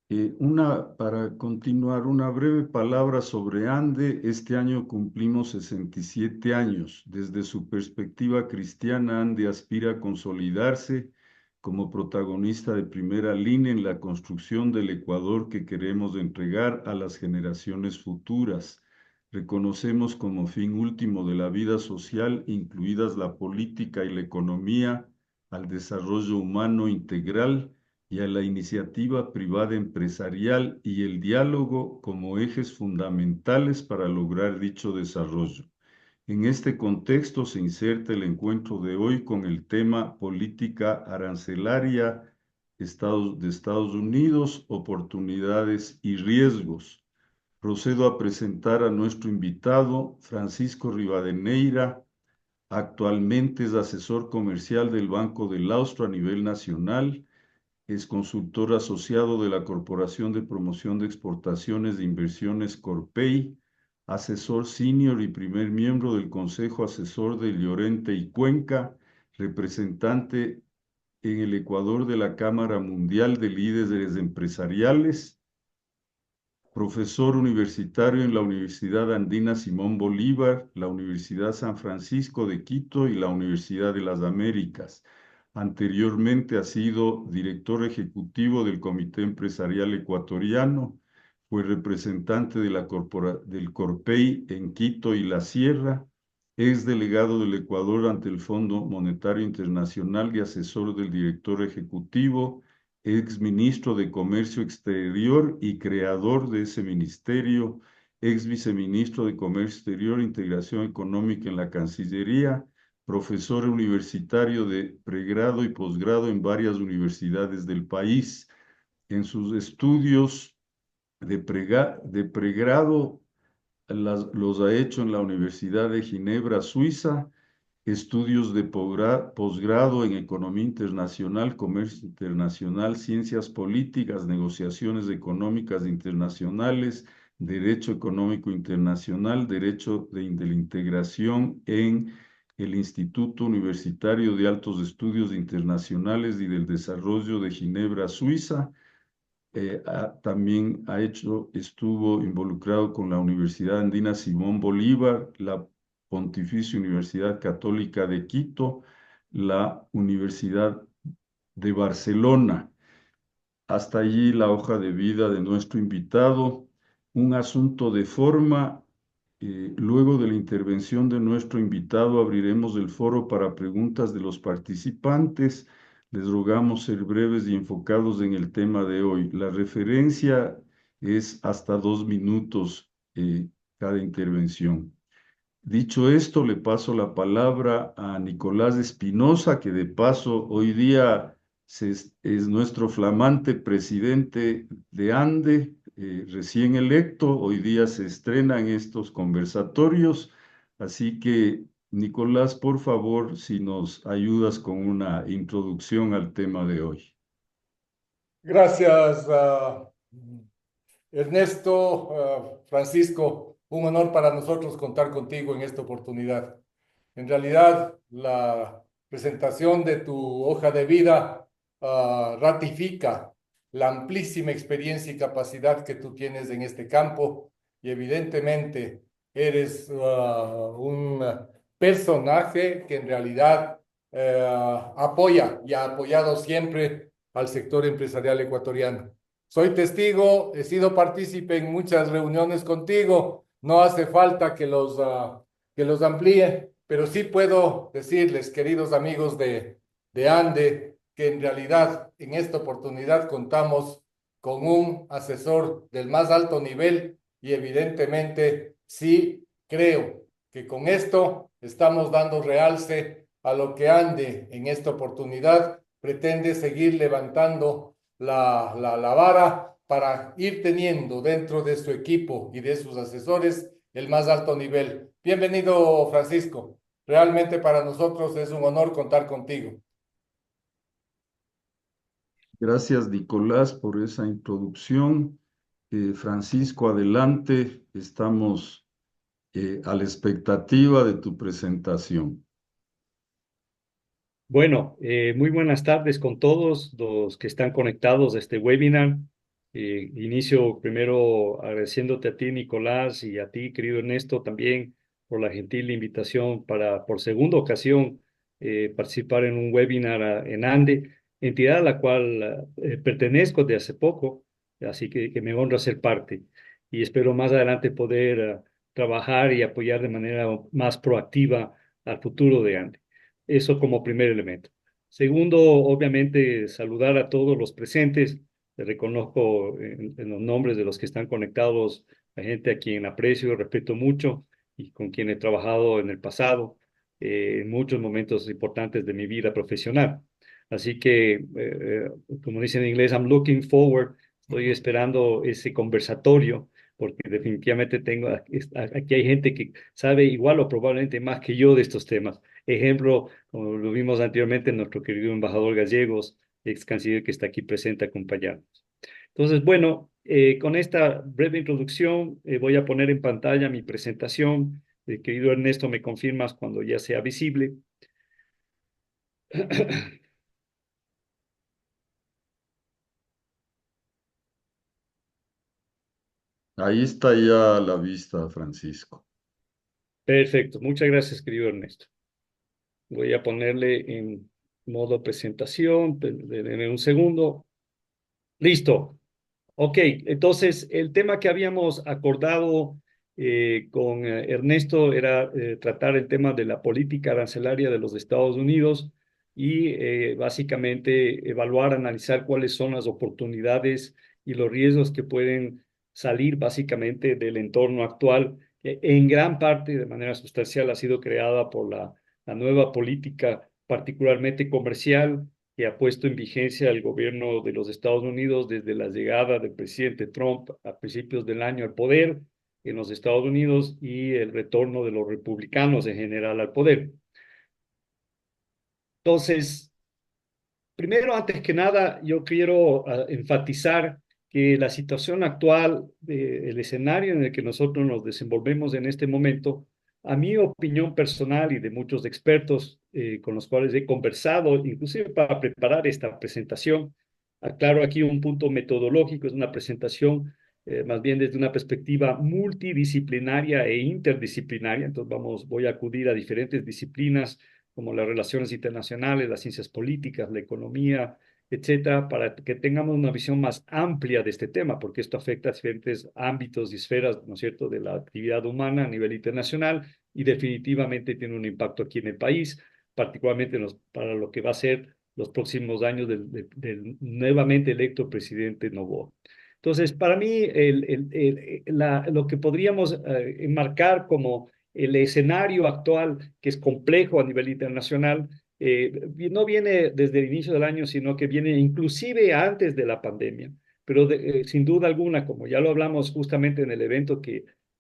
Para continuar, una breve palabra sobre Ande. Este año cumplimos 67 años. Desde su perspectiva cristiana, Ande aspira a consolidarse como protagonista de primera línea en la construcción del Ecuador que queremos entregar a las generaciones futuras. Reconocemos como fin último de la vida social, incluidas la política y la economía, al desarrollo humano integral y a la iniciativa privada empresarial y el diálogo como ejes fundamentales para lograr dicho desarrollo. En este contexto se inserta el encuentro de hoy con el tema política arancelaria de Estados Unidos, oportunidades y riesgos. Procedo a presentar a nuestro invitado, Francisco Rivadeneira. Actualmente es asesor comercial del Banco del Austro a nivel nacional. Es consultor asociado de la Corporación de Promoción de Exportaciones de Inversiones Corpey, asesor senior y primer miembro del Consejo Asesor de Llorente y Cuenca, representante en el Ecuador de la Cámara Mundial de Líderes Empresariales, profesor universitario en la Universidad Andina Simón Bolívar, la Universidad San Francisco de Quito y la Universidad de las Américas. Anteriormente ha sido director ejecutivo del Comité Empresarial Ecuatoriano, fue representante de del Corpey en Quito y La Sierra, es delegado del Ecuador ante el Fondo Monetario Internacional y asesor del director ejecutivo, ex ministro de Comercio Exterior y creador de ese ministerio, ex viceministro de Comercio Exterior e Integración Económica en la Cancillería, profesor universitario de pregrado y posgrado en varias universidades del país. En sus estudios de pregrado los ha hecho en la Universidad de Ginebra, Suiza, estudios de posgrado en Economía Internacional, Comercio Internacional, Ciencias Políticas, Negociaciones Económicas Internacionales, Derecho Económico Internacional, Derecho de la Integración en el Instituto Universitario de Altos Estudios Internacionales y del Desarrollo de Ginebra, Suiza. También estuvo involucrado con la Universidad Andina Simón Bolívar, la Pontificia Universidad Católica de Quito, la Universidad de Barcelona. Hasta allí la hoja de vida de nuestro invitado. Un asunto de forma. Luego de la intervención de nuestro invitado, abriremos el foro para preguntas de los participantes. Les rogamos ser breves y enfocados en el tema de hoy. La referencia es hasta 2 minutos cada intervención. Dicho esto, le paso la palabra a Nicolás Espinosa, que de paso hoy día es nuestro flamante presidente de ANDE, recién electo. Hoy día se estrenan estos conversatorios. Así que, Nicolás, por favor, si nos ayudas con una introducción al tema de hoy. Gracias, Ernesto, Francisco. Un honor para nosotros contar contigo en esta oportunidad. En realidad, la presentación de tu hoja de vida ratifica la amplísima experiencia y capacidad que tú tienes en este campo y evidentemente eres un personaje que en realidad apoya y ha apoyado siempre al sector empresarial ecuatoriano. Soy testigo, he sido partícipe en muchas reuniones contigo, no hace falta que los amplíe, pero sí puedo decirles, queridos amigos de ANDE, que en realidad en esta oportunidad contamos con un asesor del más alto nivel y evidentemente sí creo que con esto estamos dando realce a lo que ANDE en esta oportunidad pretende seguir levantando la vara para ir teniendo dentro de su equipo y de sus asesores el más alto nivel. Bienvenido, Francisco. Realmente para nosotros es un honor contar contigo. Gracias, Nicolás, por esa introducción. Francisco, adelante. Estamos a la expectativa de tu presentación. Bueno, muy buenas tardes con todos los que están conectados a este webinar. Inicio primero agradeciéndote a ti, Nicolás, y a ti, querido Ernesto, también por la gentil invitación para, por segunda ocasión, participar en un webinar en ANDE, entidad a la cual pertenezco de hace poco, así que me honra ser parte. Y espero más adelante poder trabajar y apoyar de manera más proactiva al futuro de ANDE. Eso como primer elemento. Segundo, obviamente, saludar a todos los presentes. Reconozco en los nombres de los que están conectados a gente a quien aprecio, respeto mucho y con quien he trabajado en el pasado, en muchos momentos importantes de mi vida profesional. Así que, como dicen en inglés, I'm looking forward, estoy esperando ese conversatorio, porque definitivamente aquí hay gente que sabe igual o probablemente más que yo de estos temas. Ejemplo, como lo vimos anteriormente, nuestro querido embajador Gallegos, ex canciller que está aquí presente acompañándonos. Entonces, bueno, con esta breve introducción voy a poner en pantalla mi presentación. Querido Ernesto, me confirmas cuando ya sea visible. Ahí está ya la vista, Francisco. Perfecto, muchas gracias, querido Ernesto. Voy a ponerle en modo presentación, denme un segundo. Listo. Ok, entonces el tema que habíamos acordado con Ernesto era tratar el tema de la política arancelaria de los Estados Unidos y básicamente evaluar, analizar cuáles son las oportunidades y los riesgos que pueden salir básicamente del entorno actual, que en gran parte, de manera sustancial, ha sido creada por la nueva política, particularmente comercial que ha puesto en vigencia el gobierno de los Estados Unidos desde la llegada del presidente Trump a principios del año al poder en los Estados Unidos y el retorno de los republicanos en general al poder. Entonces, primero, antes que nada, yo quiero enfatizar que la situación actual, el escenario en el que nosotros nos desenvolvemos en este momento, a mi opinión personal y de muchos expertos con los cuales he conversado, inclusive para preparar esta presentación, aclaro aquí un punto metodológico, es una presentación más bien desde una perspectiva multidisciplinaria e interdisciplinaria, entonces voy a acudir a diferentes disciplinas como las relaciones internacionales, las ciencias políticas, la economía, etcétera, para que tengamos una visión más amplia de este tema, porque esto afecta a diferentes ámbitos y esferas, ¿no es cierto?, de la actividad humana a nivel internacional y definitivamente tiene un impacto aquí en el país, particularmente para lo que va a ser los próximos años del nuevamente electo presidente Noboa. Entonces, para mí, lo que podríamos enmarcar como el escenario actual, que es complejo a nivel internacional, no viene desde el inicio del año, sino que viene inclusive antes de la pandemia. Pero sin duda alguna, como ya lo hablamos justamente en el evento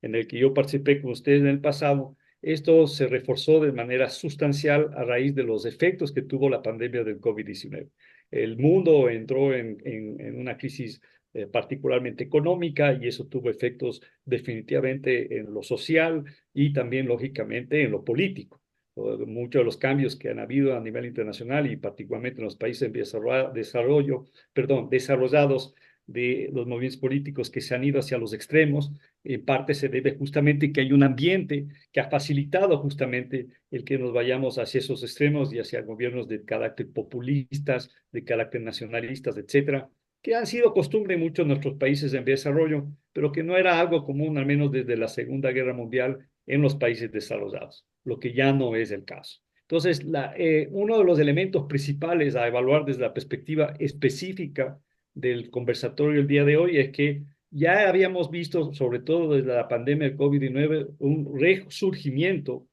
en el que yo participé con ustedes en el pasado, esto se reforzó de manera sustancial a raíz de los efectos que tuvo la pandemia del COVID-19. El mundo entró en una crisis particularmente económica y eso tuvo efectos definitivamente en lo social y también lógicamente en lo político. Muchos de los cambios que han habido a nivel internacional y particularmente en los países en desarrollados de los movimientos políticos que se han ido hacia los extremos, en parte se debe justamente que hay un ambiente que ha facilitado justamente el que nos vayamos hacia esos extremos y hacia gobiernos de carácter populistas, de carácter nacionalistas, etcétera, que han sido costumbre en muchos de nuestros países en desarrollo, pero que no era algo común, al menos desde la Segunda Guerra Mundial, en los países desarrollados, lo que ya no es el caso. Entonces, uno de los elementos principales a evaluar desde la perspectiva específica del conversatorio el día de hoy es que ya habíamos visto, sobre todo desde la pandemia del COVID-19, un resurgimiento,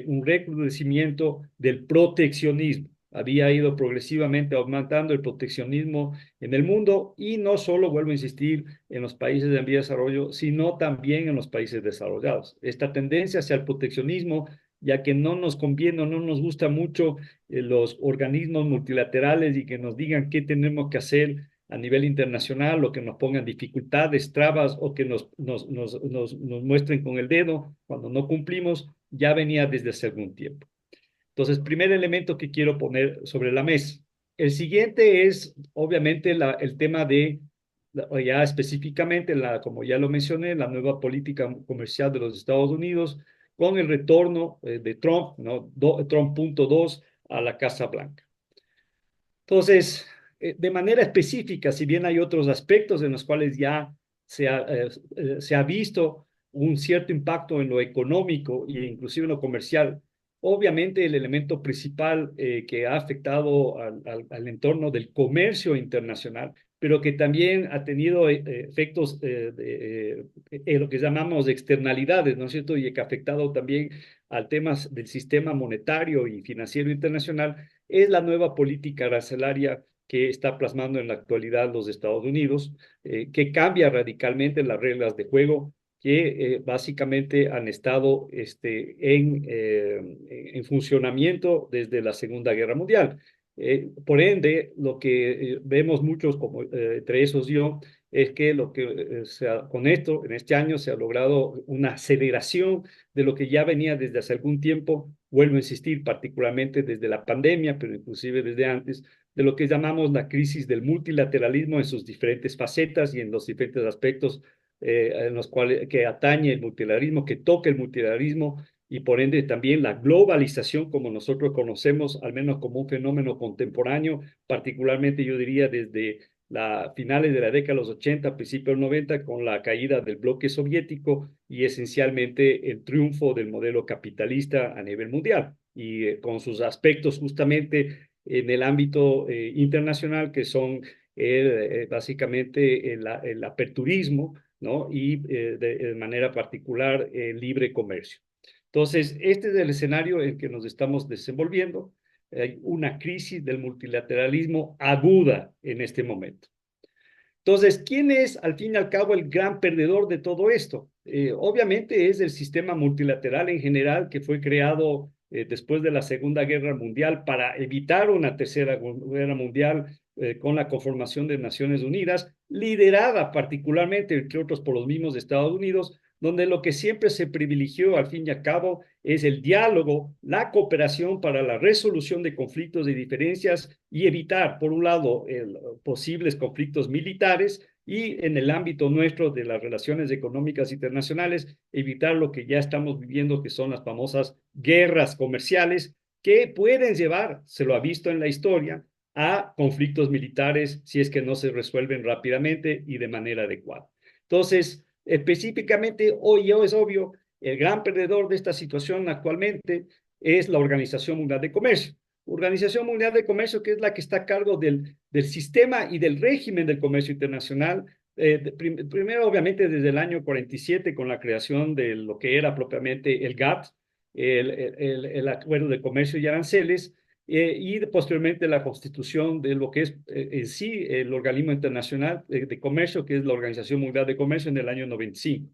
un recrudecimiento del proteccionismo. Había ido progresivamente aumentando el proteccionismo en el mundo y no solo, vuelvo a insistir, en los países en vía de desarrollo, sino también en los países desarrollados. Esta tendencia hacia el proteccionismo, ya que no nos conviene o no nos gusta mucho los organismos multilaterales y que nos digan qué tenemos que hacer a nivel internacional o que nos pongan dificultades, trabas o que nos muestren con el dedo cuando no cumplimos, ya venía desde hace algún tiempo. Entonces, primer elemento que quiero poner sobre la mesa. El siguiente es, obviamente, el tema de ya específicamente, como ya lo mencioné, la nueva política comercial de los Estados Unidos con el retorno de Trump, ¿no? Trump punto dos a la Casa Blanca. Entonces, de manera específica, si bien hay otros aspectos en los cuales ya se ha visto un cierto impacto en lo económico e inclusive en lo comercial, obviamente el elemento principal que ha afectado al entorno del comercio internacional, pero que también ha tenido efectos lo que llamamos de externalidades, ¿no es cierto? Y que ha afectado también al tema del sistema monetario y financiero internacional, es la nueva política arancelaria que está plasmando en la actualidad los Estados Unidos, que cambia radicalmente las reglas de juego que básicamente han estado en funcionamiento desde la Segunda Guerra Mundial. Por ende, lo que vemos muchos, como entre esos yo, es que con esto, en este año, se ha logrado una aceleración de lo que ya venía desde hace algún tiempo, vuelvo a insistir, particularmente desde la pandemia, pero inclusive desde antes, de lo que llamamos la crisis del multilateralismo en sus diferentes facetas y en los diferentes aspectos en los cuales que atañe el multilateralismo, que toque el multilateralismo y por ende también la globalización como nosotros conocemos, al menos como un fenómeno contemporáneo, particularmente yo diría desde finales de la década de los 80, principios de los 90, con la caída del bloque soviético y esencialmente el triunfo del modelo capitalista a nivel mundial y con sus aspectos justamente en el ámbito internacional que son básicamente el aperturismo, ¿no? Y de manera particular el libre comercio. Entonces, este es el escenario en que nos estamos desenvolviendo. Hay una crisis del multilateralismo aguda en este momento. Entonces, ¿quién es al fin y al cabo el gran perdedor de todo esto? Obviamente es el sistema multilateral en general que fue creado después de la Segunda Guerra Mundial para evitar una tercera guerra mundial con la conformación de Naciones Unidas, liderada particularmente, entre otros, por los mismos Estados Unidos, donde lo que siempre se privilegió al fin y al cabo es el diálogo, la cooperación para la resolución de conflictos y diferencias y evitar, por un lado, posibles conflictos militares y en el ámbito nuestro de las relaciones económicas internacionales, evitar lo que ya estamos viviendo, que son las famosas guerras comerciales, que pueden llevar, se lo ha visto en la historia, a conflictos militares si es que no se resuelven rápidamente y de manera adecuada. Entonces, específicamente, hoy es obvio, el gran perdedor de esta situación actualmente es la Organización Mundial de Comercio. Organización Mundial de Comercio, que es la que está a cargo del sistema y del régimen del comercio internacional, primero obviamente desde el año 47 con la creación de lo que era propiamente el GATT, el Acuerdo de Comercio y Aranceles, y posteriormente la constitución de lo que es en sí el organismo internacional de comercio, que es la Organización Mundial de Comercio en el año 95.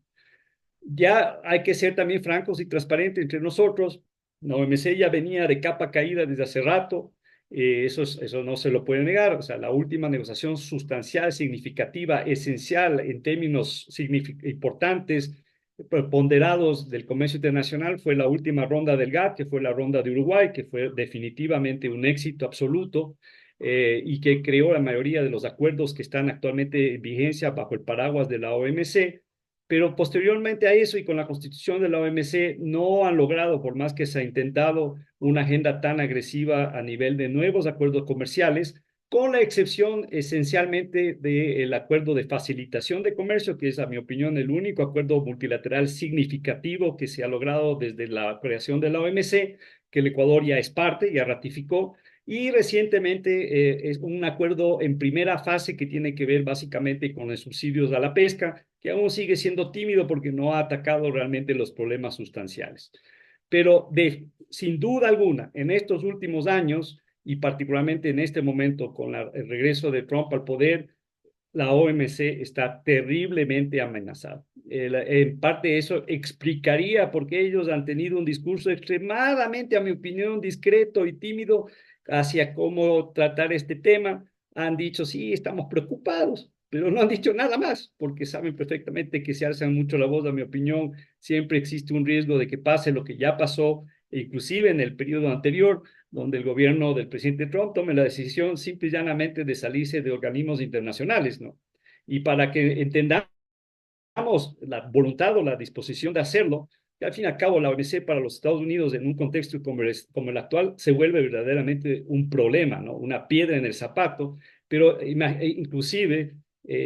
Ya hay que ser también francos y transparentes entre nosotros. La OMC ya venía de capa caída desde hace rato, eso no se lo puede negar. O sea, la última negociación sustancial, significativa, esencial en términos importantes, ponderados del comercio internacional fue la última ronda del GATT, que fue la ronda de Uruguay, que fue definitivamente un éxito absoluto y que creó la mayoría de los acuerdos que están actualmente en vigencia bajo el paraguas de la OMC. Pero posteriormente a eso y con la constitución de la OMC no han logrado, por más que se ha intentado, una agenda tan agresiva a nivel de nuevos acuerdos comerciales, con la excepción esencialmente del acuerdo de facilitación de comercio, que es, a mi opinión, el único acuerdo multilateral significativo que se ha logrado desde la creación de la OMC, que el Ecuador ya es parte, ya ratificó, y recientemente es un acuerdo en primera fase que tiene que ver básicamente con los subsidios a la pesca, que aún sigue siendo tímido porque no ha atacado realmente los problemas sustanciales. Pero sin duda alguna, en estos últimos años, y particularmente en este momento con el regreso de Trump al poder, la OMC está terriblemente amenazada. En parte eso explicaría por qué ellos han tenido un discurso extremadamente, a mi opinión, discreto y tímido hacia cómo tratar este tema. Han dicho, sí, estamos preocupados, pero no han dicho nada más, porque saben perfectamente que si alzan mucho la voz, a mi opinión, siempre existe un riesgo de que pase lo que ya pasó, inclusive en el periodo anterior, donde el gobierno del presidente Trump tome la decisión simple y llanamente de salirse de organismos internacionales, ¿no? Y para que entendamos la voluntad o la disposición de hacerlo, que al fin y al cabo la OMC para los Estados Unidos en un contexto como el actual se vuelve verdaderamente un problema, ¿no? Una piedra en el zapato, pero inclusive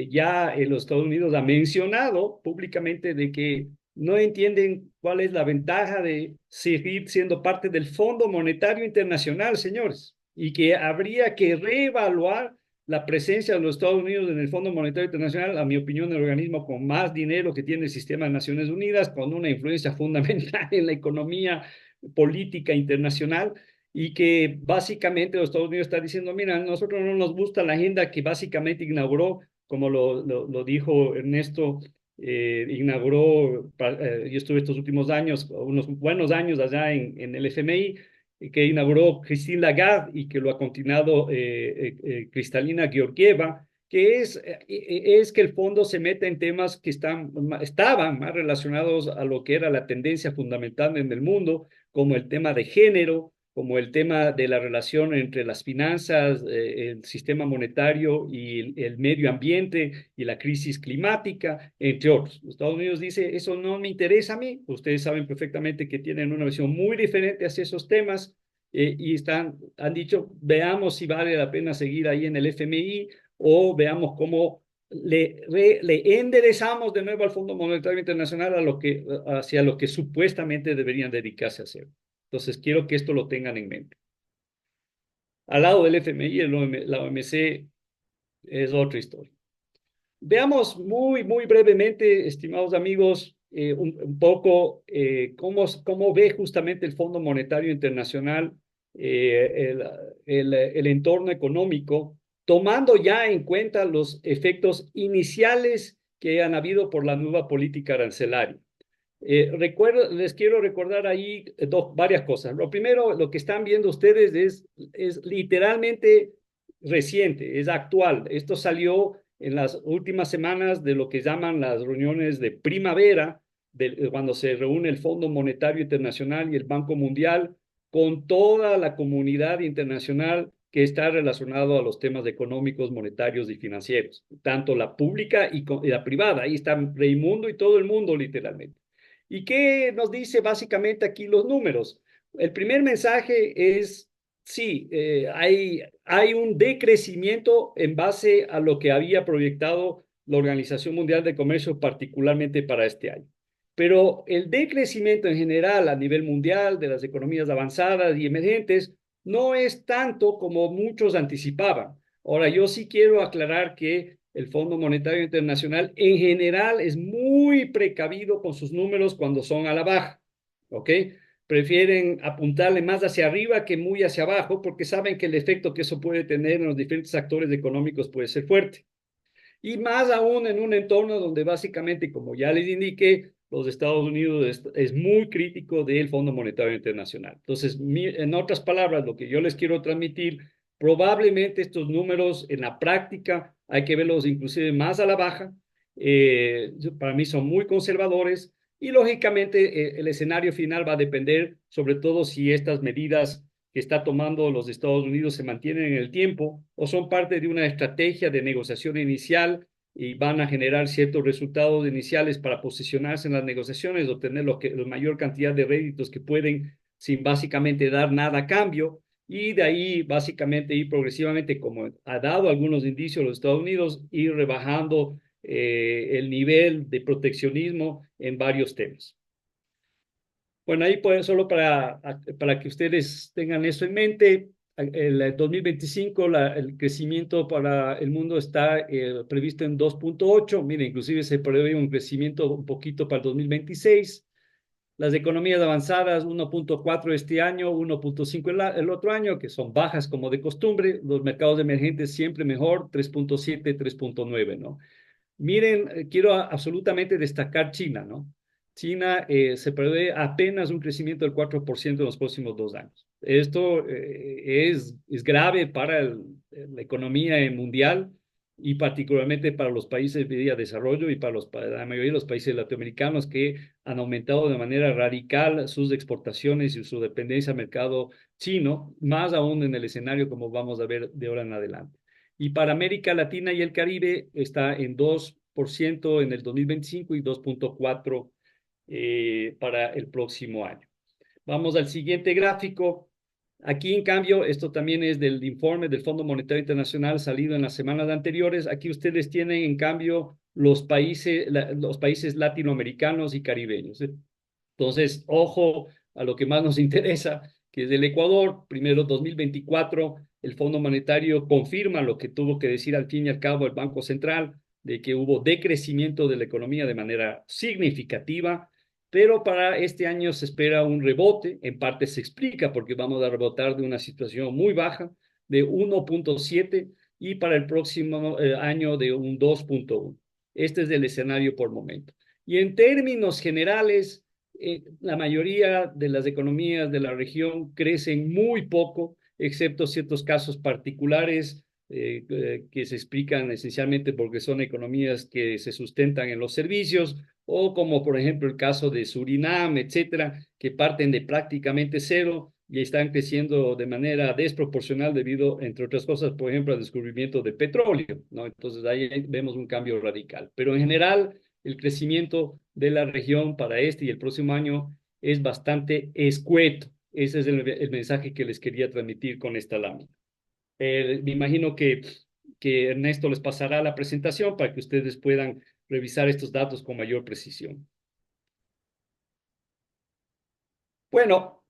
ya los Estados Unidos ha mencionado públicamente de que no entienden cuál es la ventaja de seguir siendo parte del Fondo Monetario Internacional, señores, y que habría que reevaluar la presencia de los Estados Unidos en el Fondo Monetario Internacional, a mi opinión, el organismo con más dinero que tiene el sistema de Naciones Unidas, con una influencia fundamental en la economía política internacional, y que básicamente los Estados Unidos están diciendo, mira, a nosotros no nos gusta la agenda que básicamente inauguró, como lo dijo Ernesto, yo estuve estos últimos años, unos buenos años allá en el FMI, que inauguró Christine Lagarde y que lo ha continuado Kristalina Georgieva, que es que el fondo se meta en temas que estaban más relacionados a lo que era la tendencia fundamental en el mundo, como el tema de género, como el tema de la relación entre las finanzas, el sistema monetario y el medio ambiente y la crisis climática, entre otros. Los Estados Unidos dice, eso no me interesa a mí. Ustedes saben perfectamente que tienen una visión muy diferente hacia esos temas y han dicho, veamos si vale la pena seguir ahí en el FMI o veamos cómo le enderezamos de nuevo al Fondo Monetario Internacional hacia lo que supuestamente deberían dedicarse a hacer. Entonces, quiero que esto lo tengan en mente. Al lado del FMI, la OMC es otra historia. Veamos muy brevemente, estimados amigos, un poco cómo ve justamente el Fondo Monetario Internacional el entorno económico, tomando ya en cuenta los efectos iniciales que han habido por la nueva política arancelaria. Les quiero recordar ahí varias cosas. Lo primero, lo que están viendo ustedes es literalmente reciente, es actual. Esto salió en las últimas semanas de lo que llaman las reuniones de primavera, cuando se reúne el Fondo Monetario Internacional y el Banco Mundial con toda la comunidad internacional que está relacionado a los temas económicos, monetarios y financieros, tanto la pública y la privada. Ahí está Raimundo y todo el mundo literalmente. ¿Y qué nos dice básicamente aquí los números? El primer mensaje es, sí, hay un decrecimiento en base a lo que había proyectado la Organización Mundial de Comercio, particularmente para este año. Pero el decrecimiento en general a nivel mundial de las economías avanzadas y emergentes no es tanto como muchos anticipaban. Ahora, yo sí quiero aclarar que el Fondo Monetario Internacional en general es muy precavido con sus números cuando son a la baja, ¿ok? Prefieren apuntarle más hacia arriba que muy hacia abajo porque saben que el efecto que eso puede tener en los diferentes actores económicos puede ser fuerte. Y más aún en un entorno donde básicamente, como ya les indiqué, los Estados Unidos es muy crítico del Fondo Monetario Internacional. Entonces, en otras palabras, lo que yo les quiero transmitir, probablemente estos números en la práctica hay que verlos inclusive más a la baja. Para mí son muy conservadores y lógicamente el escenario final va a depender sobre todo si estas medidas que está tomando los Estados Unidos se mantienen en el tiempo o son parte de una estrategia de negociación inicial y van a generar ciertos resultados iniciales para posicionarse en las negociaciones, obtener la mayor cantidad de réditos que pueden sin básicamente dar nada a cambio y de ahí básicamente ir progresivamente, como ha dado algunos indicios los Estados Unidos, ir rebajando el nivel de proteccionismo en varios temas. Bueno, ahí pues, solo para que ustedes tengan eso en mente, el 2025 el crecimiento para el mundo está previsto en 2.8. Mire, inclusive se prevé un crecimiento un poquito para el 2026. Las economías avanzadas, 1.4 este año, 1.5 el otro año, que son bajas como de costumbre. Los mercados emergentes siempre mejor, 3.7, 3.9, ¿no? Miren, quiero absolutamente destacar China, ¿no? China se prevé apenas un crecimiento del 4% en los próximos 2 años. Esto es grave para la economía mundial y particularmente para los países de desarrollo y para la mayoría de los países latinoamericanos que han aumentado de manera radical sus exportaciones y su dependencia al mercado chino, más aún en el escenario como vamos a ver de ahora en adelante. y para América Latina y el Caribe está en 2% en el 2025 y 2.4% para el próximo año. Vamos al siguiente gráfico. Aquí, en cambio, esto también es del informe del Fondo Monetario Internacional salido en las semanas anteriores. Aquí ustedes tienen, en cambio, los países latinoamericanos y caribeños. Entonces, ojo a lo que más nos interesa, que es el Ecuador. Primero, 2024, el Fondo Monetario confirma lo que tuvo que decir al fin y al cabo el Banco Central, de que hubo decrecimiento de la economía de manera significativa, pero para este año se espera un rebote. En parte se explica porque vamos a rebotar de una situación muy baja de 1.7 y para el próximo año de un 2.1. Este es el escenario por momento. Y en términos generales, la mayoría de las economías de la región crecen muy poco, excepto ciertos casos particulares que se explican esencialmente porque son economías que se sustentan en los servicios, o como por ejemplo el caso de Surinam, etcétera, que parten de prácticamente cero y están creciendo de manera desproporcional debido, entre otras cosas, por ejemplo, al descubrimiento de petróleo, ¿no? Entonces ahí vemos un cambio radical. Pero en general, el crecimiento de la región para este y el próximo año es bastante escueto. Ese es el mensaje que les quería transmitir con esta lámina. Me imagino que Ernesto les pasará la presentación para que ustedes puedan revisar estos datos con mayor precisión. Bueno,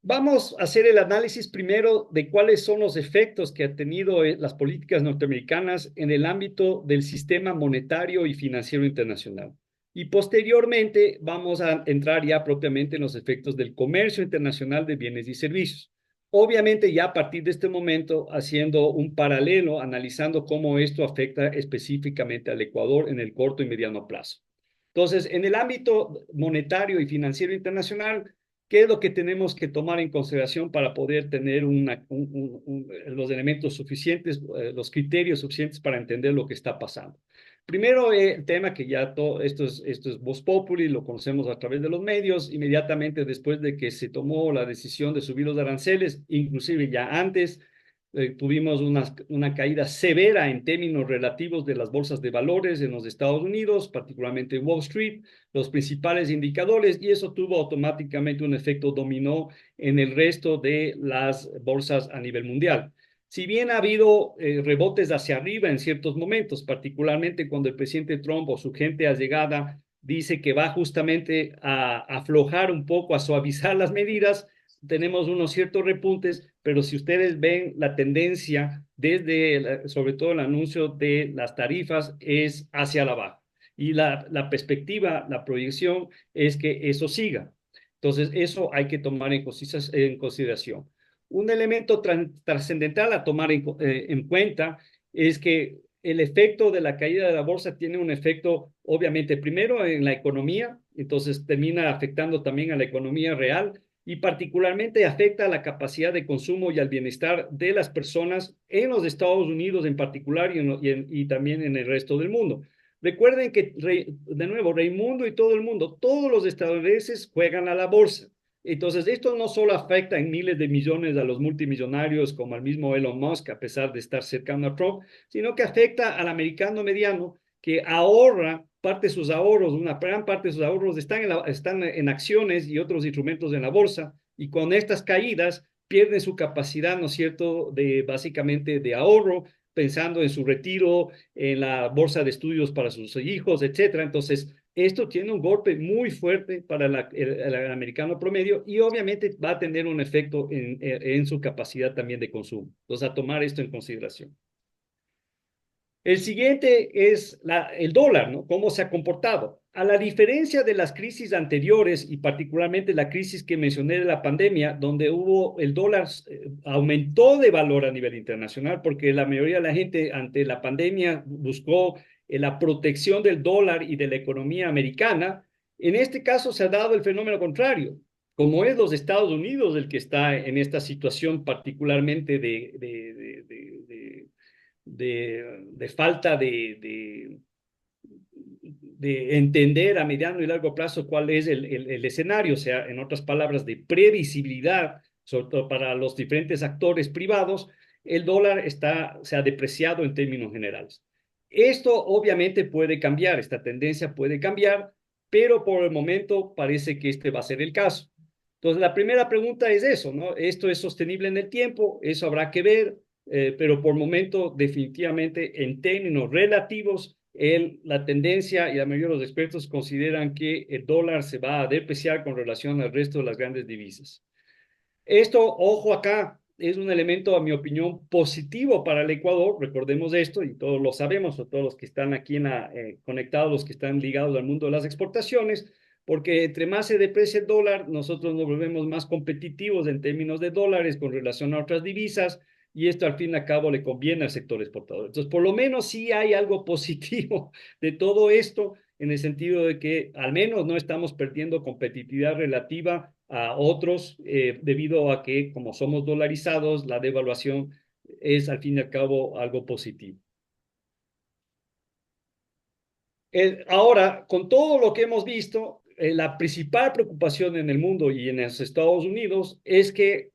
vamos a hacer el análisis primero de cuáles son los efectos que han tenido las políticas norteamericanas en el ámbito del sistema monetario y financiero internacional. Y posteriormente vamos a entrar ya propiamente en los efectos del comercio internacional de bienes y servicios. Obviamente ya a partir de este momento haciendo un paralelo, analizando cómo esto afecta específicamente al Ecuador en el corto y mediano plazo. Entonces, en el ámbito monetario y financiero internacional, ¿qué es lo que tenemos que tomar en consideración para poder tener los elementos suficientes, los criterios suficientes para entender lo que está pasando? Primero, el tema que ya esto es Vox Populi, lo conocemos a través de los medios, inmediatamente después de que se tomó la decisión de subir los aranceles, inclusive ya antes, tuvimos una caída severa en términos relativos de las bolsas de valores en los Estados Unidos, particularmente Wall Street, los principales indicadores, y eso tuvo automáticamente un efecto dominó en el resto de las bolsas a nivel mundial. Si bien ha habido rebotes hacia arriba en ciertos momentos, particularmente cuando el presidente Trump o su gente allegada dice que va justamente a aflojar un poco, a suavizar las medidas, tenemos unos ciertos repuntes, pero si ustedes ven la tendencia desde, sobre todo el anuncio de las tarifas, es hacia la baja. Y la perspectiva, la proyección es que eso siga. Entonces, eso hay que tomar en consideración. Un elemento trascendental a tomar en cuenta es que el efecto de la caída de la bolsa tiene un efecto, obviamente, primero en la economía, entonces termina afectando también a la economía real y particularmente afecta a la capacidad de consumo y al bienestar de las personas en los Estados Unidos en particular y también en el resto del mundo. Recuerden que, de nuevo, Raimundo y todo el mundo, todos los estadounidenses juegan a la bolsa. Entonces, esto no solo afecta en miles de millones a los multimillonarios como al mismo Elon Musk, a pesar de estar cercano a Trump, sino que afecta al americano mediano que ahorra parte de sus ahorros, una gran parte de sus ahorros están en acciones y otros instrumentos en la bolsa, y con estas caídas pierden su capacidad, ¿no es cierto?, de básicamente de ahorro, pensando en su retiro, en la bolsa de estudios para sus hijos, etcétera. Entonces, esto tiene un golpe muy fuerte para el americano promedio y obviamente va a tener un efecto en su capacidad también de consumo. Entonces, a tomar esto en consideración. El siguiente es el dólar, ¿no? ¿Cómo se ha comportado? A la diferencia de las crisis anteriores y particularmente la crisis que mencioné de la pandemia, donde el dólar aumentó de valor a nivel internacional porque la mayoría de la gente ante la pandemia buscó la protección del dólar y de la economía americana. En este caso se ha dado el fenómeno contrario, como es los Estados Unidos el que está en esta situación particularmente de falta de entender a mediano y largo plazo cuál es el escenario, o sea, en otras palabras, de previsibilidad, sobre todo para los diferentes actores privados. el dólar se ha depreciado en términos generales. Esto obviamente puede cambiar, esta tendencia puede cambiar, pero por el momento parece que este va a ser el caso. Entonces, la primera pregunta es eso, ¿no? ¿Esto es sostenible en el tiempo? Eso habrá que ver, pero por el momento, definitivamente, en términos relativos, la tendencia y la mayoría de los expertos consideran que el dólar se va a depreciar con relación al resto de las grandes divisas. Esto, ojo acá, es un elemento, a mi opinión, positivo para el Ecuador. Recordemos esto, y todos lo sabemos, o todos los que están aquí conectados, los que están ligados al mundo de las exportaciones, porque entre más se deprecia el dólar, nosotros nos volvemos más competitivos en términos de dólares con relación a otras divisas, y esto al fin y al cabo le conviene al sector exportador. Entonces, por lo menos sí hay algo positivo de todo esto, en el sentido de que al menos no estamos perdiendo competitividad relativa a otros, debido a que como somos dolarizados, la devaluación es al fin y al cabo algo positivo. Ahora, con todo lo que hemos visto, la principal preocupación en el mundo y en los Estados Unidos es que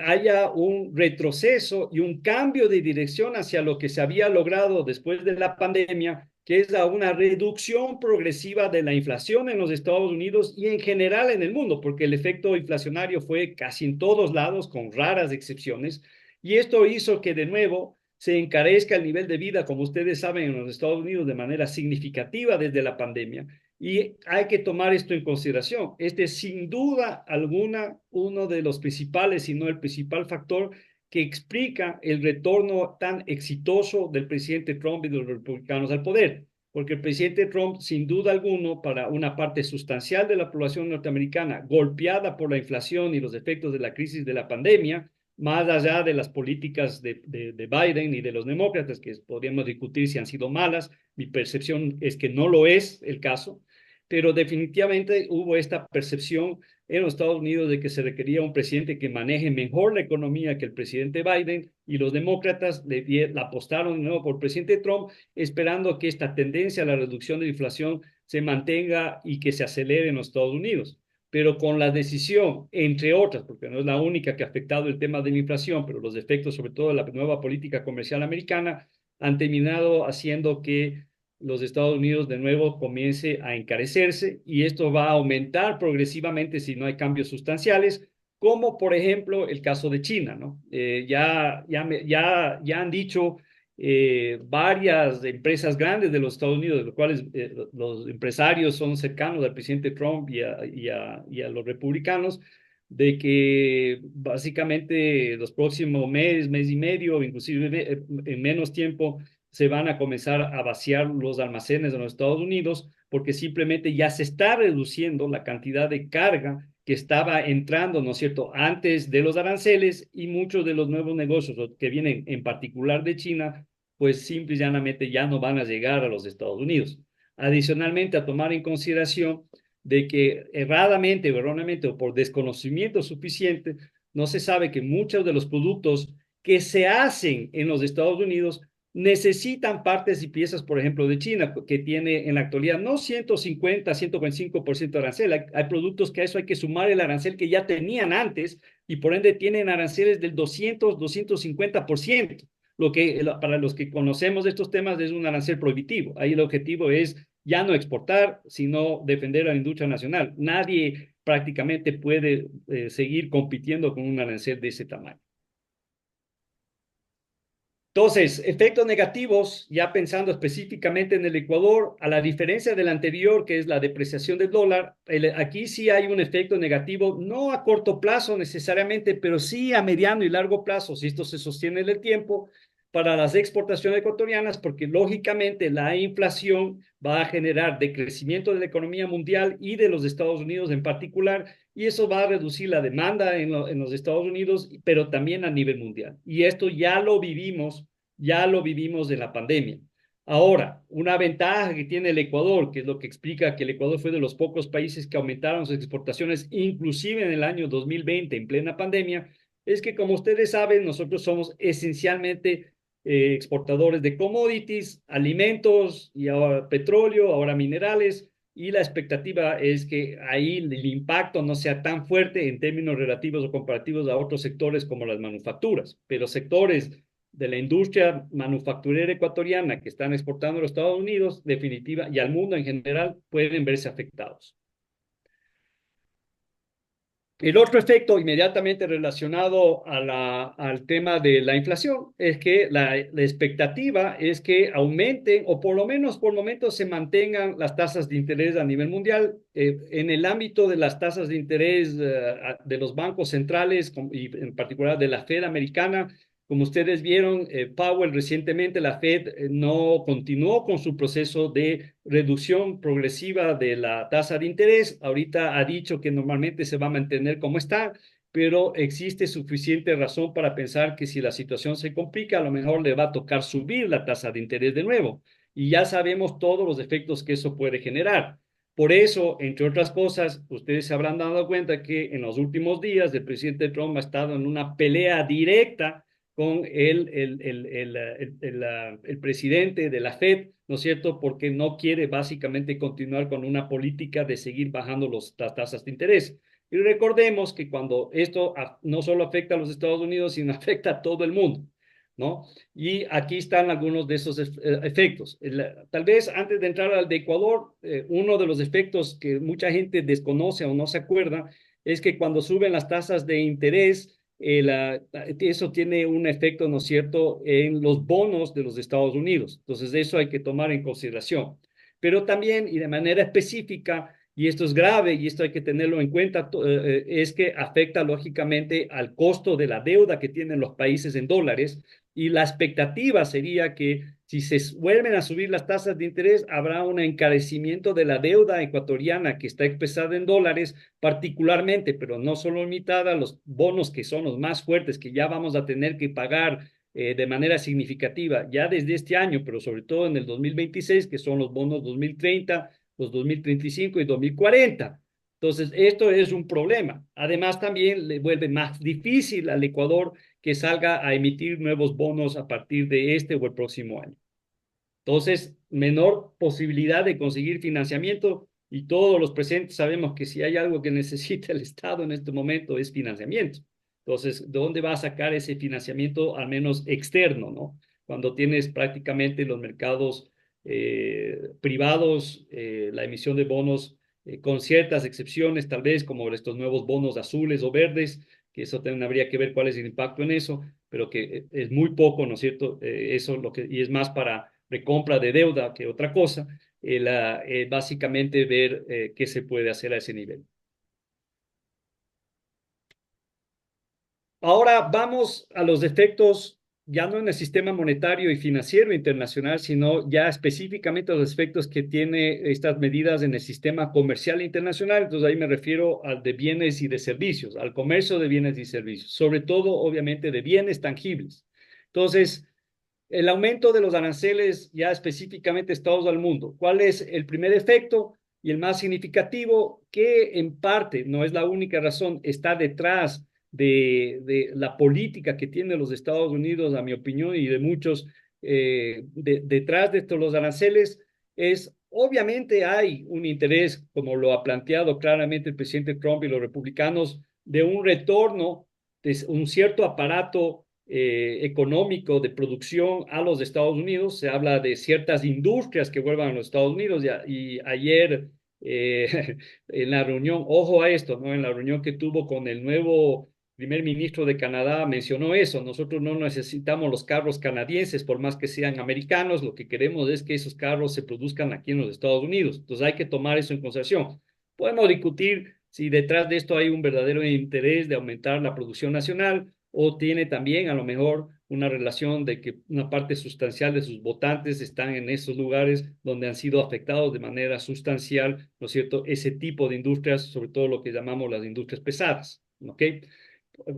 haya un retroceso y un cambio de dirección hacia lo que se había logrado después de la pandemia, que es una reducción progresiva de la inflación en los Estados Unidos y en general en el mundo, porque el efecto inflacionario fue casi en todos lados, con raras excepciones, y esto hizo que de nuevo se encarezca el nivel de vida, como ustedes saben, en los Estados Unidos de manera significativa desde la pandemia. Y hay que tomar esto en consideración. Este es sin duda alguna uno de los principales, si no el principal factor que explica el retorno tan exitoso del presidente Trump y de los republicanos al poder. Porque el presidente Trump, sin duda alguna, para una parte sustancial de la población norteamericana golpeada por la inflación y los efectos de la crisis de la pandemia, más allá de las políticas de Biden y de los demócratas, que podríamos discutir si han sido malas, mi percepción es que no lo es el caso, pero definitivamente hubo esta percepción en los Estados Unidos de que se requería un presidente que maneje mejor la economía que el presidente Biden, y los demócratas le apostaron de nuevo por el presidente Trump, esperando que esta tendencia a la reducción de la inflación se mantenga y que se acelere en los Estados Unidos. Pero con la decisión, entre otras, porque no es la única que ha afectado el tema de la inflación, pero los efectos sobre todo de la nueva política comercial americana han terminado haciendo que los Estados Unidos de nuevo comience a encarecerse, y esto va a aumentar progresivamente si no hay cambios sustanciales, como por ejemplo el caso de China, ¿no? Ya han dicho varias empresas grandes de los Estados Unidos, de los cuales los empresarios son cercanos al presidente Trump y a los republicanos, de que básicamente los próximos mes y medio, inclusive en menos tiempo, se van a comenzar a vaciar los almacenes de los Estados Unidos, porque simplemente ya se está reduciendo la cantidad de carga que estaba entrando, ¿no es cierto?, antes de los aranceles, y muchos de los nuevos negocios que vienen en particular de China, pues simple y llanamente ya no van a llegar a los Estados Unidos. Adicionalmente, a tomar en consideración de que erradamente o erróneamente o por desconocimiento suficiente, no se sabe que muchos de los productos que se hacen en los Estados Unidos necesitan partes y piezas, por ejemplo, de China, que tiene en la actualidad no 150, 125% de arancel. Hay productos que a eso hay que sumar el arancel que ya tenían antes, y por ende tienen aranceles del 200, 250%. Lo que para los que conocemos de estos temas es un arancel prohibitivo. Ahí el objetivo es ya no exportar, sino defender a la industria nacional. Nadie prácticamente puede seguir compitiendo con un arancel de ese tamaño. Entonces, efectos negativos, ya pensando específicamente en el Ecuador, a la diferencia del anterior, que es la depreciación del dólar, aquí sí hay un efecto negativo, no a corto plazo necesariamente, pero sí a mediano y largo plazo, si esto se sostiene en el tiempo, para las exportaciones ecuatorianas, porque lógicamente la inflación va a generar decrecimiento de la economía mundial y de los Estados Unidos en particular, y eso va a reducir la demanda en los Estados Unidos, pero también a nivel mundial. Y esto ya lo vivimos de la pandemia. Ahora, una ventaja que tiene el Ecuador, que es lo que explica que el Ecuador fue de los pocos países que aumentaron sus exportaciones, inclusive en el año 2020, en plena pandemia, es que, como ustedes saben, nosotros somos esencialmente exportadores de commodities, alimentos, y ahora petróleo, ahora minerales, y la expectativa es que ahí el impacto no sea tan fuerte en términos relativos o comparativos a otros sectores como las manufacturas, pero sectores de la industria manufacturera ecuatoriana que están exportando a los Estados Unidos, definitiva, y al mundo en general, pueden verse afectados. El otro efecto inmediatamente relacionado al tema de la inflación es que la expectativa es que aumenten o por lo menos por momentos se mantengan las tasas de interés a nivel mundial. En el ámbito de las tasas de interés de los bancos centrales y en particular de la Fed americana, como ustedes vieron, Powell recientemente, la Fed no continuó con su proceso de reducción progresiva de la tasa de interés. Ahorita ha dicho que normalmente se va a mantener como está, pero existe suficiente razón para pensar que si la situación se complica, a lo mejor le va a tocar subir la tasa de interés de nuevo. Y ya sabemos todos los efectos que eso puede generar. Por eso, entre otras cosas, ustedes se habrán dado cuenta que en los últimos días el presidente Trump ha estado en una pelea directa con el presidente de la Fed, ¿no es cierto? Porque no quiere básicamente continuar con una política de seguir bajando las tasas de interés. Y recordemos que cuando esto no solo afecta a los Estados Unidos, sino afecta a todo el mundo, ¿no? Y aquí están algunos de esos efectos. Tal vez antes de entrar al de Ecuador, uno de los efectos que mucha gente desconoce o no se acuerda es que cuando suben las tasas de interés, eso tiene un efecto, ¿no es cierto?, en los bonos de los Estados Unidos. Entonces, eso hay que tomar en consideración. Pero también, y de manera específica, y esto es grave y esto hay que tenerlo en cuenta, es que afecta lógicamente al costo de la deuda que tienen los países en dólares, y la expectativa sería que si se vuelven a subir las tasas de interés, habrá un encarecimiento de la deuda ecuatoriana que está expresada en dólares, particularmente, pero no solo limitada a los bonos que son los más fuertes, que ya vamos a tener que pagar de manera significativa ya desde este año, pero sobre todo en el 2026, que son los bonos 2030, los 2035 y 2040. Entonces, esto es un problema. Además, también le vuelve más difícil al Ecuador que salga a emitir nuevos bonos a partir de este o el próximo año. Entonces, menor posibilidad de conseguir financiamiento, y todos los presentes sabemos que si hay algo que necesita el Estado en este momento es financiamiento. Entonces, ¿de dónde va a sacar ese financiamiento, al menos externo, ¿no? Cuando tienes prácticamente los mercados privados, la emisión de bonos con ciertas excepciones, tal vez como estos nuevos bonos azules o verdes, que eso también habría que ver cuál es el impacto en eso, pero que es muy poco, ¿no es cierto? Eso lo que, y es más para recompra de deuda que otra cosa, básicamente ver qué se puede hacer a ese nivel. Ahora vamos a los efectos, ya no en el sistema monetario y financiero internacional, sino ya específicamente a los efectos que tiene estas medidas en el sistema comercial internacional. Entonces ahí me refiero al de bienes y de servicios, al comercio de bienes y servicios, sobre todo obviamente de bienes tangibles. Entonces, el aumento de los aranceles ya específicamente Estados al mundo. ¿Cuál es el primer efecto y el más significativo? Que en parte, no es la única razón, está detrás de la política que tienen los Estados Unidos, a mi opinión, y de muchos, detrás de estos los aranceles, es obviamente hay un interés, como lo ha planteado claramente el presidente Trump y los republicanos, de un retorno de un cierto aparato económico de producción a los Estados Unidos. Se habla de ciertas industrias que vuelvan a los Estados Unidos, y ayer en la reunión, ojo a esto, ¿no? En la reunión que tuvo con el nuevo primer ministro de Canadá mencionó eso: nosotros no necesitamos los carros canadienses por más que sean americanos, lo que queremos es que esos carros se produzcan aquí en los Estados Unidos. Entonces hay que tomar eso en consideración. Podemos discutir si detrás de esto hay un verdadero interés de aumentar la producción nacional, o tiene también a lo mejor una relación de que una parte sustancial de sus votantes están en esos lugares donde han sido afectados de manera sustancial, ¿no es cierto?, ese tipo de industrias, sobre todo lo que llamamos las industrias pesadas, ¿ok?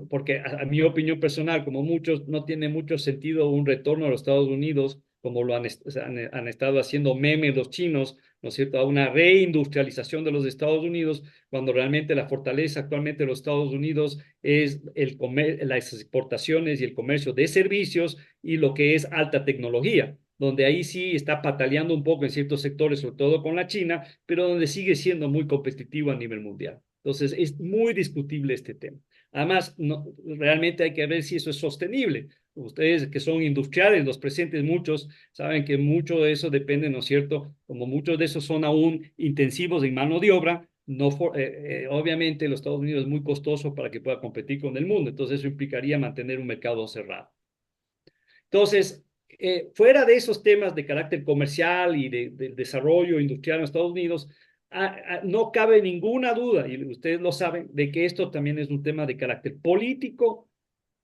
Porque a mi opinión personal, como muchos, no tiene mucho sentido un retorno a los Estados Unidos, como lo han estado haciendo memes los chinos, ¿no es cierto?, a una reindustrialización de los Estados Unidos, cuando realmente la fortaleza actualmente de los Estados Unidos es las exportaciones y el comercio de servicios y lo que es alta tecnología, donde ahí sí está pataleando un poco en ciertos sectores, sobre todo con la China, pero donde sigue siendo muy competitivo a nivel mundial. Entonces, es muy discutible este tema. Además, no, realmente hay que ver si eso es sostenible. Ustedes que son industriales, los presentes muchos, saben que mucho de eso depende, ¿no es cierto? Como muchos de esos son aún intensivos en mano de obra, no obviamente los Estados Unidos es muy costoso para que pueda competir con el mundo, entonces eso implicaría mantener un mercado cerrado. Entonces, fuera de esos temas de carácter comercial y del desarrollo industrial en Estados Unidos, no cabe ninguna duda, y ustedes lo saben, de que esto también es un tema de carácter político,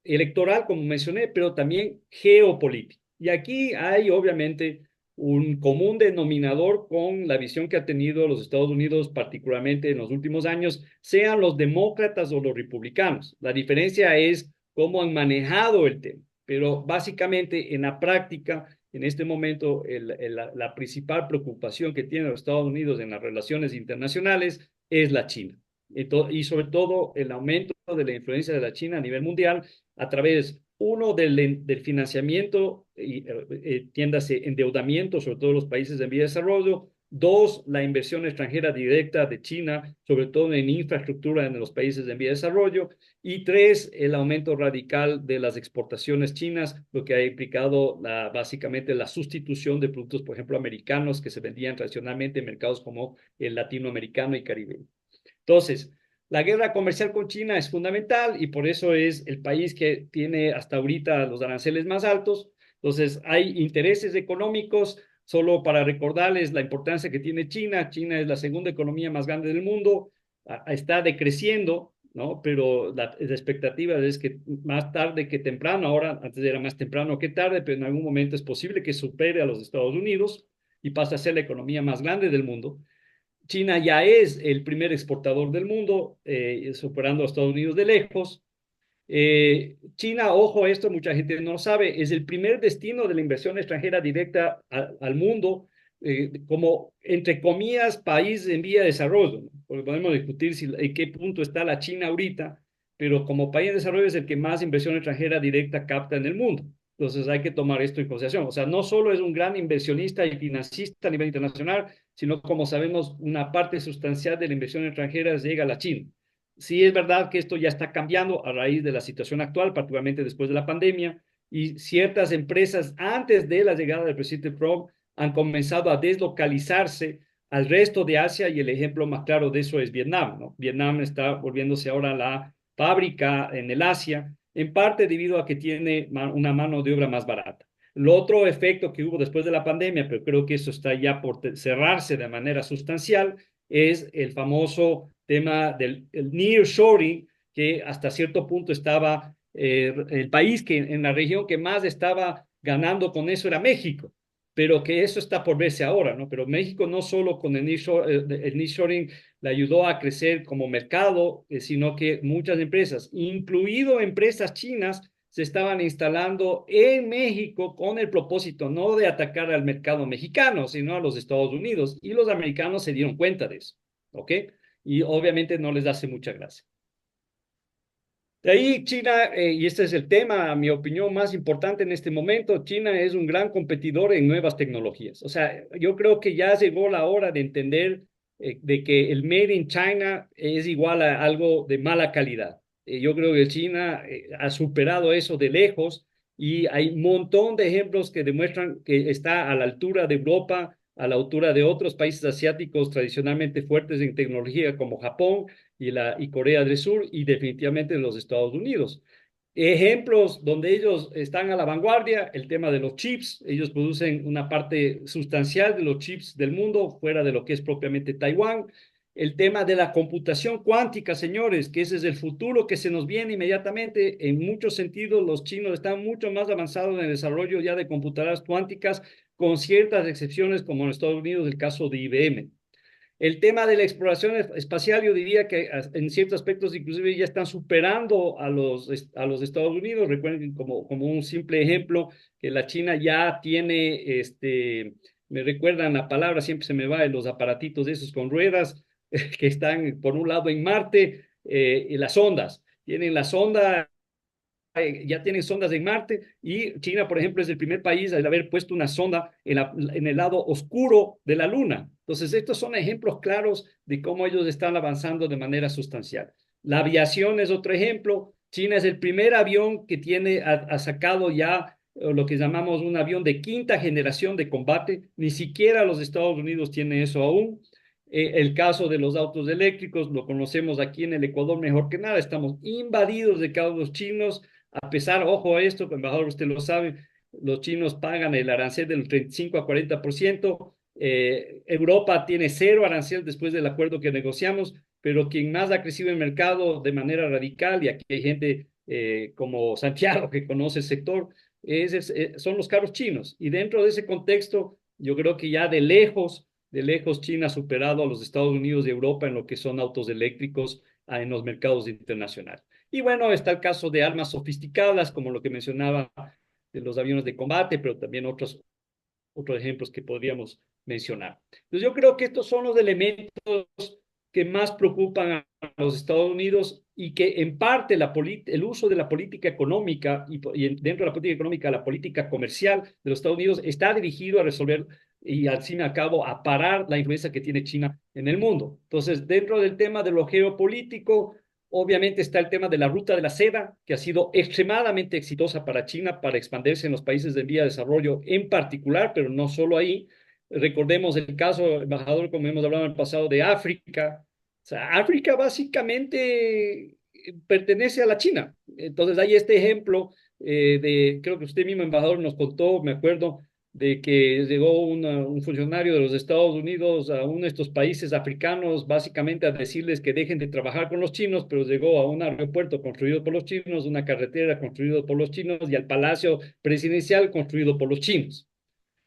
electoral, como mencioné, pero también geopolítico. Y aquí hay obviamente un común denominador con la visión que ha tenido los Estados Unidos, particularmente en los últimos años, sean los demócratas o los republicanos. La diferencia es cómo han manejado el tema, pero básicamente en la práctica, en este momento, la principal preocupación que tienen los Estados Unidos en las relaciones internacionales es la China. Y sobre todo el aumento de la influencia de la China a nivel mundial a través, uno, del financiamiento, tiéndase endeudamiento, sobre todo los países en vía de desarrollo. Dos, la inversión extranjera directa de China, sobre todo en infraestructura en los países en vía de desarrollo. Y tres, el aumento radical de las exportaciones chinas, lo que ha implicado básicamente la sustitución de productos, por ejemplo, americanos que se vendían tradicionalmente en mercados como el latinoamericano y caribeño. Entonces, la guerra comercial con China es fundamental y por eso es el país que tiene hasta ahorita los aranceles más altos. Entonces, hay intereses económicos. Solo para recordarles la importancia que tiene China. China es la segunda economía más grande del mundo. Está decreciendo, ¿no? Pero la expectativa es que más tarde que temprano, ahora antes era más temprano que tarde, pero en algún momento es posible que supere a los Estados Unidos y pase a ser la economía más grande del mundo. China ya es el primer exportador del mundo, superando a Estados Unidos de lejos. China, ojo, esto mucha gente no lo sabe, es el primer destino de la inversión extranjera directa al mundo, como, entre comillas, país en vía de desarrollo, ¿no? Porque podemos discutir en qué punto está la China ahorita, pero como país en desarrollo es el que más inversión extranjera directa capta en el mundo. Entonces hay que tomar esto en consideración. O sea, no solo es un gran inversionista y financista a nivel internacional, sino como sabemos, una parte sustancial de la inversión extranjera llega a la China. Sí es verdad que esto ya está cambiando a raíz de la situación actual, particularmente después de la pandemia, y ciertas empresas antes de la llegada del presidente Trump han comenzado a deslocalizarse al resto de Asia y el ejemplo más claro de eso es Vietnam, ¿no? Vietnam está volviéndose ahora la fábrica en el Asia, en parte debido a que tiene una mano de obra más barata. El otro efecto que hubo después de la pandemia, pero creo que eso está ya por cerrarse de manera sustancial, es el famoso tema del nearshoring, que hasta cierto punto estaba, el país que en la región que más estaba ganando con eso era México, pero que eso está por verse ahora, ¿no? Pero México no solo con el nearshoring le ayudó a crecer como mercado, sino que muchas empresas, incluido empresas chinas, se estaban instalando en México con el propósito no de atacar al mercado mexicano, sino a los Estados Unidos. Y los americanos se dieron cuenta de eso, ¿ok? Y obviamente no les hace mucha gracia. De ahí China, y este es el tema, a mi opinión, más importante en este momento, China es un gran competidor en nuevas tecnologías. O sea, yo creo que ya llegó la hora de entender de que el Made in China es igual a algo de mala calidad. Yo creo que China ha superado eso de lejos y hay un montón de ejemplos que demuestran que está a la altura de Europa, a la altura de otros países asiáticos tradicionalmente fuertes en tecnología como Japón y Corea del Sur y definitivamente los Estados Unidos. Ejemplos donde ellos están a la vanguardia, el tema de los chips, ellos producen una parte sustancial de los chips del mundo fuera de lo que es propiamente Taiwán. El tema de la computación cuántica, señores, que ese es el futuro que se nos viene inmediatamente. En muchos sentidos, los chinos están mucho más avanzados en el desarrollo ya de computadoras cuánticas, con ciertas excepciones, como en Estados Unidos, el caso de IBM. El tema de la exploración espacial, yo diría que en ciertos aspectos inclusive ya están superando a los Estados Unidos. Recuerden como un simple ejemplo que la China ya tiene, me recuerdan la palabra, siempre se me va de los aparatitos de esos con ruedas que están por un lado en Marte, y las sondas. Tienen la sonda, ya tienen sondas en Marte y China, por ejemplo, es el primer país al haber puesto una sonda en el lado oscuro de la Luna. Entonces, estos son ejemplos claros de cómo ellos están avanzando de manera sustancial. La aviación es otro ejemplo. China es el primer avión que ha sacado ya lo que llamamos un avión de quinta generación de combate. Ni siquiera los Estados Unidos tienen eso aún. El caso de los autos eléctricos lo conocemos aquí en el Ecuador mejor que nada. Estamos invadidos de carros chinos. A pesar, ojo a esto, embajador, usted lo sabe, los chinos pagan el arancel del 35 a 40%. Europa tiene cero arancel después del acuerdo que negociamos, pero quien más ha crecido en el mercado de manera radical, y aquí hay gente como Santiago que conoce el sector, son los carros chinos. Y dentro de ese contexto, yo creo que ya de lejos China ha superado a los Estados Unidos y Europa en lo que son autos eléctricos en los mercados internacionales. Y bueno, está el caso de armas sofisticadas, como lo que mencionaba de los aviones de combate, pero también otros ejemplos que podríamos mencionar. Entonces yo creo que estos son los elementos que más preocupan a los Estados Unidos y que en parte el uso de la política económica y dentro de la política económica la política comercial de los Estados Unidos está dirigido a resolver y al fin y al cabo a parar la influencia que tiene China en el mundo. Entonces, dentro del tema de lo geopolítico, obviamente está el tema de la ruta de la seda, que ha sido extremadamente exitosa para China para expandirse en los países de vía de desarrollo en particular, pero no solo ahí. Recordemos el caso, embajador, como hemos hablado en el pasado, de África. O sea, África básicamente pertenece a la China. Entonces hay este ejemplo creo que usted mismo, embajador, nos contó, me acuerdo, de que llegó un funcionario de los Estados Unidos a uno de estos países africanos básicamente a decirles que dejen de trabajar con los chinos, pero llegó a un aeropuerto construido por los chinos, una carretera construida por los chinos y al palacio presidencial construido por los chinos.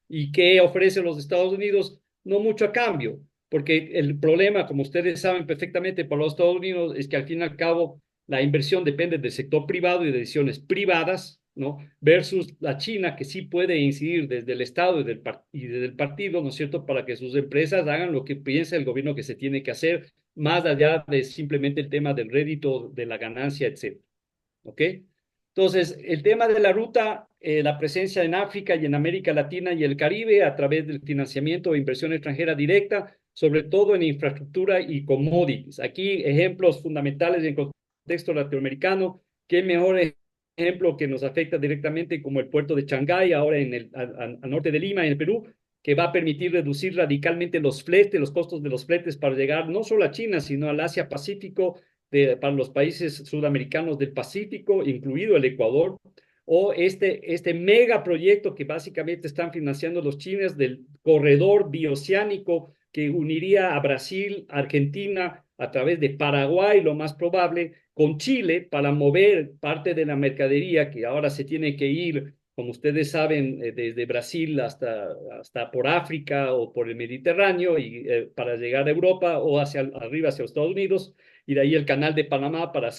¿Y qué ofrece los Estados Unidos? No mucho a cambio, porque el problema, como ustedes saben perfectamente, para los Estados Unidos es que al fin y al cabo la inversión depende del sector privado y de decisiones privadas, ¿no? Versus la China, que sí puede incidir desde el Estado y desde el partido, ¿no es cierto?, para que sus empresas hagan lo que piensa el gobierno que se tiene que hacer, más allá de simplemente el tema del rédito, de la ganancia, etcétera. ¿Ok? Entonces, el tema de la ruta, la presencia en África y en América Latina y el Caribe a través del financiamiento de inversión extranjera directa, sobre todo en infraestructura y commodities. Aquí ejemplos fundamentales en contexto latinoamericano, qué mejor ejemplo que nos afecta directamente como el puerto de Shanghái, ahora al norte de Lima, en el Perú, que va a permitir reducir radicalmente los fletes, los costos de los fletes para llegar no solo a China, sino al Asia-Pacífico, para los países sudamericanos del Pacífico, incluido el Ecuador, o este megaproyecto que básicamente están financiando los chinos del corredor bioceánico que uniría a Brasil, Argentina, a través de Paraguay, lo más probable, con Chile para mover parte de la mercadería que ahora se tiene que ir, como ustedes saben, desde Brasil hasta por África o por el Mediterráneo y para llegar a Europa o hacia arriba hacia los Estados Unidos y de ahí el canal de Panamá para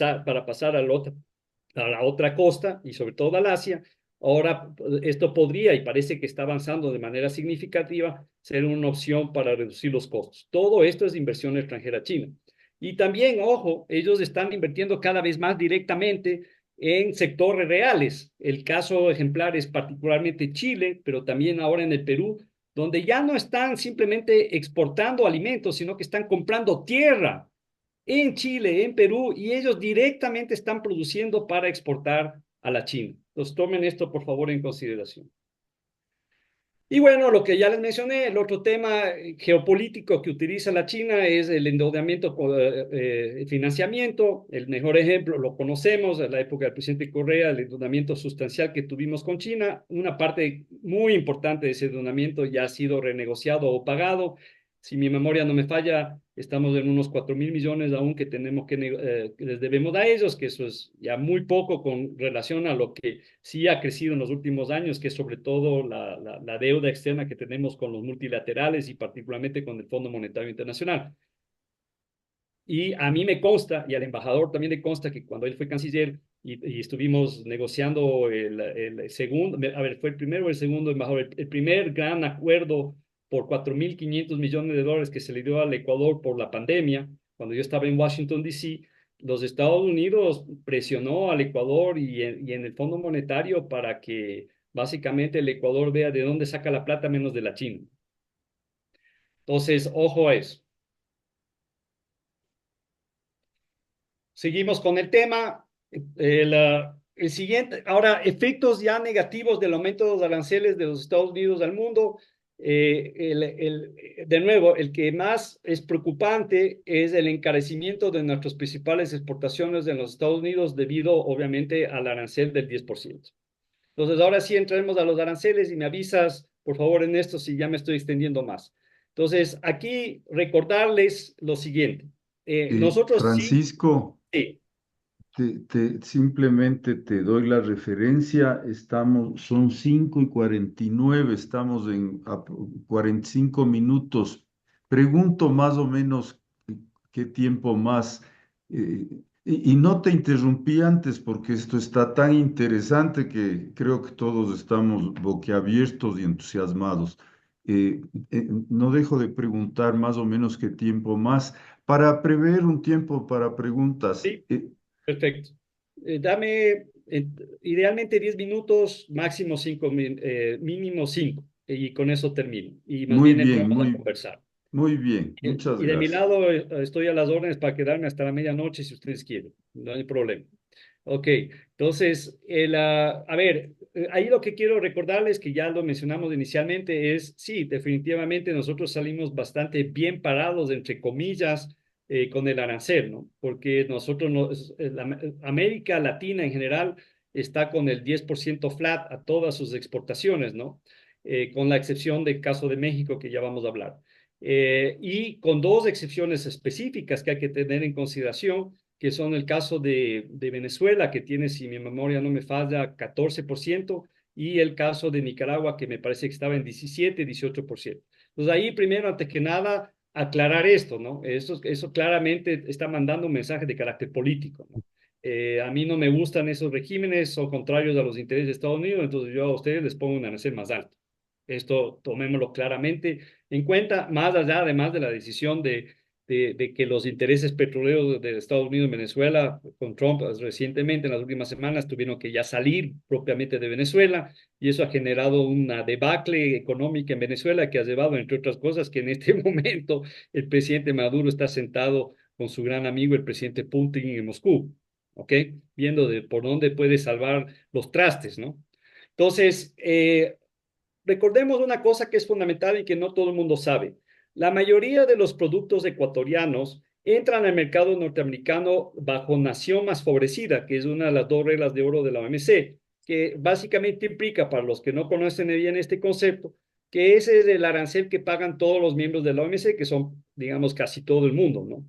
pasar a la otra costa y sobre todo al Asia. Ahora, esto podría, y parece que está avanzando de manera significativa, ser una opción para reducir los costos. Todo esto es inversión extranjera china. Y también, ojo, ellos están invirtiendo cada vez más directamente en sectores reales. El caso ejemplar es particularmente Chile, pero también ahora en el Perú, donde ya no están simplemente exportando alimentos, sino que están comprando tierra en Chile, en Perú, y ellos directamente están produciendo para exportar a la China. Entonces, tomen esto, por favor, en consideración. Y bueno, lo que ya les mencioné, el otro tema geopolítico que utiliza la China es el endeudamiento, el financiamiento. El mejor ejemplo lo conocemos, en la época del presidente Correa, el endeudamiento sustancial que tuvimos con China. Una parte muy importante de ese endeudamiento ya ha sido renegociado o pagado. Si mi memoria no me falla, estamos en unos 4.000 millones aún que tenemos que les debemos a ellos, que eso es ya muy poco con relación a lo que sí ha crecido en los últimos años, que es sobre todo la deuda externa que tenemos con los multilaterales y particularmente con el Fondo Monetario Internacional. Y a mí me consta, y al embajador también le consta, que cuando él fue canciller y estuvimos negociando el segundo, a ver, ¿fue el primero o el segundo embajador? El primer gran acuerdo por 4.500 millones de dólares que se le dio al Ecuador por la pandemia, cuando yo estaba en Washington, D.C., los Estados Unidos presionó al Ecuador y en el Fondo Monetario para que básicamente el Ecuador vea de dónde saca la plata menos de la China. Entonces, ojo a eso. Seguimos con el tema. El siguiente, ahora, efectos ya negativos del aumento de los aranceles de los Estados Unidos al mundo. De nuevo, el que más es preocupante es el encarecimiento de nuestras principales exportaciones en los Estados Unidos debido, obviamente, al arancel del 10%. Entonces, ahora sí entremos a los aranceles y me avisas, por favor, en esto si ya me estoy extendiendo más. Entonces, aquí recordarles lo siguiente. Nosotros sí, Francisco, sí, simplemente te doy la referencia, son 5:49, estamos en 45 minutos. Pregunto más o menos qué tiempo más. Y no te interrumpí antes porque esto está tan interesante que creo que todos estamos boquiabiertos y entusiasmados. No dejo de preguntar más o menos qué tiempo más para prever un tiempo para preguntas. sí. Perfecto. Dame idealmente 10 minutos, máximo 5, mínimo 5, y con eso termino. Y más Muy bien bien, entramos a conversar. muy bien. Muchas Y de mi gracias. lado estoy a las órdenes para quedarme hasta la medianoche si ustedes quieren. No hay problema. Ok, entonces, a ver, ahí lo que quiero recordarles, que ya lo mencionamos inicialmente, es, sí, definitivamente nosotros salimos bastante bien parados, entre comillas, con el arancel, ¿no? Porque nosotros, América Latina en general está con el 10% flat a todas sus exportaciones, ¿no? Con la excepción del caso de México, que ya vamos a hablar. Y con dos excepciones específicas que hay que tener en consideración, que son el caso de Venezuela, que tiene, si mi memoria no me falla, 14%, y el caso de Nicaragua, que me parece que estaba en 17, 18%. Entonces ahí, primero, antes que nada, aclarar esto, ¿no? Eso claramente está mandando un mensaje de carácter político, ¿no? A mí no me gustan esos regímenes, son contrarios a los intereses de Estados Unidos, entonces yo a ustedes les pongo un arancel más alto. Esto tomémoslo claramente en cuenta, más allá además de la decisión de que los intereses petroleros de Estados Unidos en Venezuela, con Trump recientemente, en las últimas semanas, tuvieron que ya salir propiamente de Venezuela, y eso ha generado una debacle económica en Venezuela que ha llevado, entre otras cosas, que en este momento el presidente Maduro está sentado con su gran amigo, el presidente Putin, en Moscú, ¿ok? Viendo por dónde puede salvar los trastes, ¿no? Entonces, recordemos una cosa que es fundamental y que no todo el mundo sabe. La mayoría de los productos ecuatorianos entran al mercado norteamericano bajo nación más favorecida, que es una de las dos reglas de oro de la OMC, que básicamente implica, para los que no conocen bien este concepto, que ese es el arancel que pagan todos los miembros de la OMC, que son, digamos, casi todo el mundo, ¿no?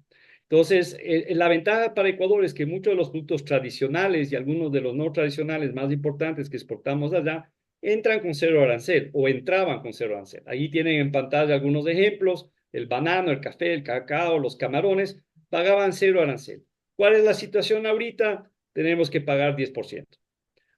Entonces, la ventaja para Ecuador es que muchos de los productos tradicionales y algunos de los no tradicionales más importantes que exportamos allá entran con cero arancel o entraban con cero arancel. Ahí tienen en pantalla algunos ejemplos: el banano, el café, el cacao, los camarones, pagaban cero arancel. ¿Cuál es la situación ahorita? Tenemos que pagar 10%.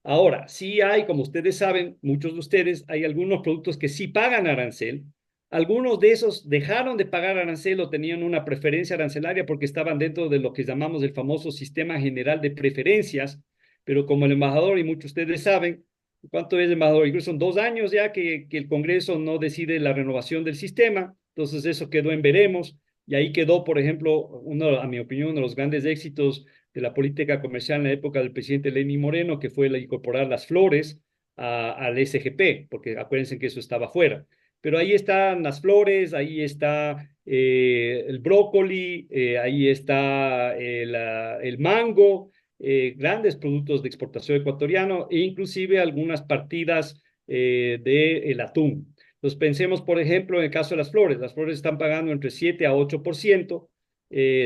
Ahora, sí hay, como ustedes saben, muchos de ustedes, hay algunos productos que sí pagan arancel. Algunos de esos dejaron de pagar arancel o tenían una preferencia arancelaria porque estaban dentro de lo que llamamos el famoso sistema general de preferencias, pero como el embajador y muchos de ustedes saben, ¿cuánto es, embajador? Incluso son 2 años ya que el Congreso no decide la renovación del sistema, entonces eso quedó en veremos, y ahí quedó, por ejemplo, uno, a mi opinión, uno de los grandes éxitos de la política comercial en la época del presidente Lenín Moreno, que fue incorporar las flores al SGP, porque acuérdense que eso estaba fuera. Pero ahí están las flores, ahí está el brócoli, ahí está el mango, grandes productos de exportación ecuatoriano, e inclusive algunas partidas del atún. Entonces pensemos, por ejemplo, en el caso de las flores están pagando entre 7 a 8%,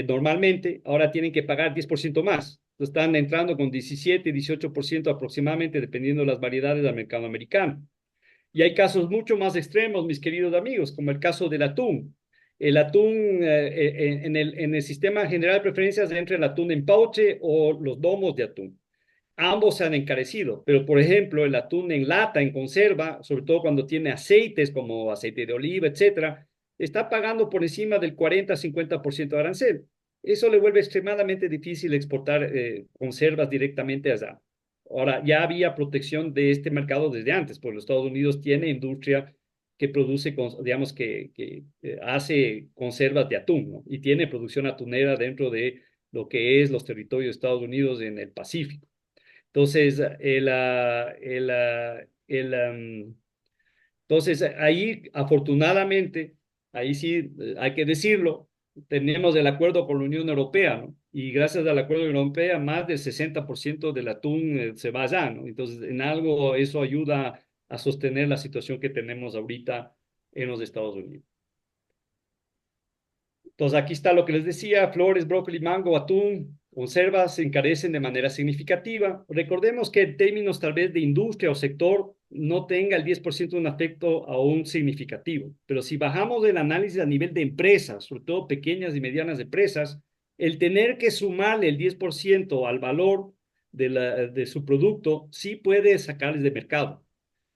normalmente, ahora tienen que pagar 10% más. Están entrando con 17, 18% aproximadamente, dependiendo de las variedades del mercado americano. Y hay casos mucho más extremos, mis queridos amigos, como el caso del atún. El atún, en el sistema general de preferencias, entra el atún en pauche o los domos de atún. Ambos se han encarecido, pero por ejemplo, el atún en lata, en conserva, sobre todo cuando tiene aceites como aceite de oliva, etcétera, está pagando por encima del 40-50% de arancel. Eso le vuelve extremadamente difícil exportar conservas directamente allá. Ahora, ya había protección de este mercado desde antes, porque los Estados Unidos tiene industria que produce, digamos, que hace conservas de atún, ¿no? Y tiene producción atunera dentro de lo que es los territorios de Estados Unidos en el Pacífico. Entonces, entonces, ahí afortunadamente, ahí sí hay que decirlo, tenemos el acuerdo con la Unión Europea, ¿no? Y gracias al acuerdo de la Unión Europea, más del 60% del atún se va allá, ¿no? Entonces, en algo eso ayuda a sostener la situación que tenemos ahorita en los Estados Unidos. Entonces, aquí está lo que les decía, flores, brócoli, mango, atún, conservas se encarecen de manera significativa. Recordemos que en términos tal vez de industria o sector no tenga el 10% un efecto aún significativo, pero si bajamos el análisis a nivel de empresas, sobre todo pequeñas y medianas empresas, el tener que sumarle el 10% al valor de su producto sí puede sacarles de mercado.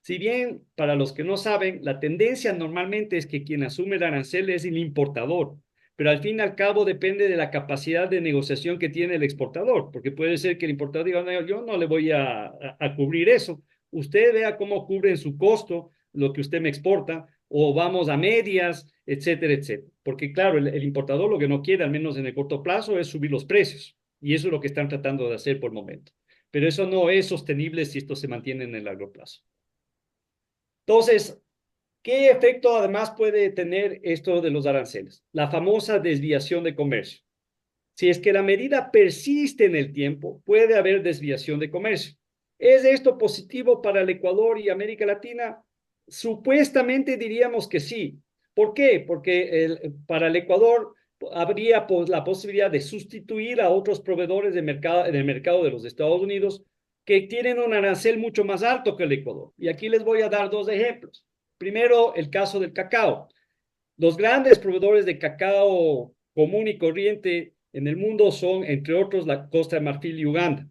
Si bien, para los que no saben, la tendencia normalmente es que quien asume el arancel es el importador, pero al fin y al cabo depende de la capacidad de negociación que tiene el exportador, porque puede ser que el importador diga, no, yo no le voy a cubrir eso, usted vea cómo cubre en su costo lo que usted me exporta, o vamos a medias, etcétera, etcétera. Porque claro, el importador lo que no quiere, al menos en el corto plazo, es subir los precios, y eso es lo que están tratando de hacer por el momento. Pero eso no es sostenible si esto se mantiene en el largo plazo. Entonces, ¿qué efecto además puede tener esto de los aranceles? La famosa desviación de comercio. Si es que la medida persiste en el tiempo, puede haber desviación de comercio. ¿Es esto positivo para el Ecuador y América Latina? Supuestamente diríamos que sí. ¿Por qué? Porque para el Ecuador habría la posibilidad de sustituir a otros proveedores de mercado, en el mercado de los Estados Unidos que tienen un arancel mucho más alto que el Ecuador. Y aquí les voy a dar dos ejemplos. Primero, el caso del cacao. Los grandes proveedores de cacao común y corriente en el mundo son, entre otros, la Costa de Marfil y Uganda.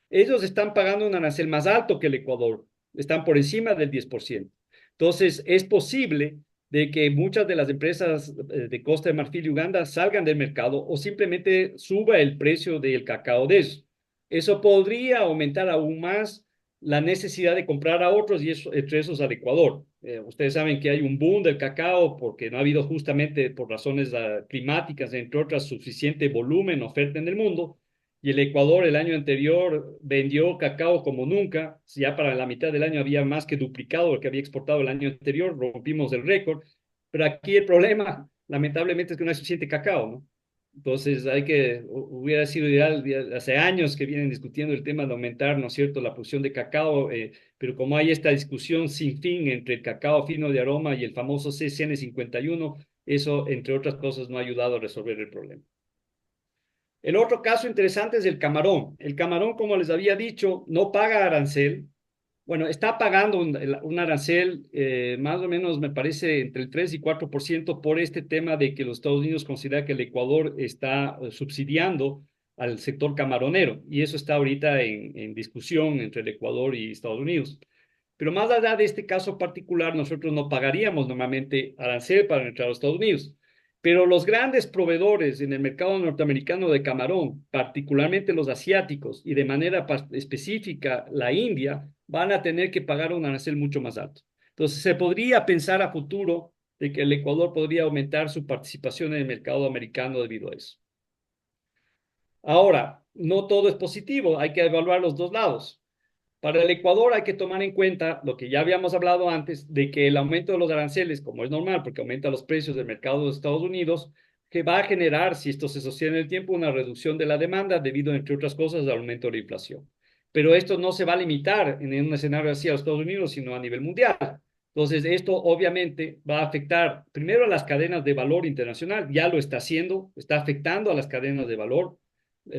Ellos están pagando un arancel más alto que el Ecuador, están por encima del 10%. Entonces, es posible de que muchas de las empresas de Costa de Marfil y Uganda salgan del mercado o simplemente suba el precio del cacao de eso. Eso podría aumentar aún más la necesidad de comprar a otros y eso, entre esos al Ecuador. Ustedes saben que hay un boom del cacao porque no ha habido justamente por razones climáticas, entre otras, suficiente volumen, oferta en el mundo. Y el Ecuador el año anterior vendió cacao como nunca. Ya para la mitad del año había más que duplicado lo que había exportado el año anterior. Rompimos el récord. Pero aquí el problema, lamentablemente, es que no hay suficiente cacao, ¿no? Entonces, hubiera sido ideal, hace años que vienen discutiendo el tema de aumentar, ¿no es cierto?, la producción de cacao, pero como hay esta discusión sin fin entre el cacao fino de aroma y el famoso CCN51, eso, entre otras cosas, no ha ayudado a resolver el problema. El otro caso interesante es el camarón. El camarón, como les había dicho, no paga arancel. Bueno, está pagando un arancel más o menos, me parece, entre el 3 y 4% por este tema de que los Estados Unidos considera que el Ecuador está subsidiando al sector camaronero. Y eso está ahorita en discusión entre el Ecuador y Estados Unidos. Pero más allá de este caso particular, nosotros no pagaríamos normalmente arancel para entrar a los Estados Unidos. Pero los grandes proveedores en el mercado norteamericano de camarón, particularmente los asiáticos y de manera específica la India, van a tener que pagar un arancel mucho más alto. Entonces, se podría pensar a futuro de que el Ecuador podría aumentar su participación en el mercado americano debido a eso. Ahora, no todo es positivo, hay que evaluar los dos lados. Para el Ecuador hay que tomar en cuenta lo que ya habíamos hablado antes, de que el aumento de los aranceles, como es normal, porque aumenta los precios del mercado de Estados Unidos, que va a generar, si esto se sostiene en el tiempo, una reducción de la demanda debido, entre otras cosas, al aumento de la inflación. Pero esto no se va a limitar en un escenario así a los Estados Unidos, sino a nivel mundial. Entonces, esto obviamente va a afectar primero a las cadenas de valor internacional, ya lo está haciendo, está afectando a las cadenas de valor,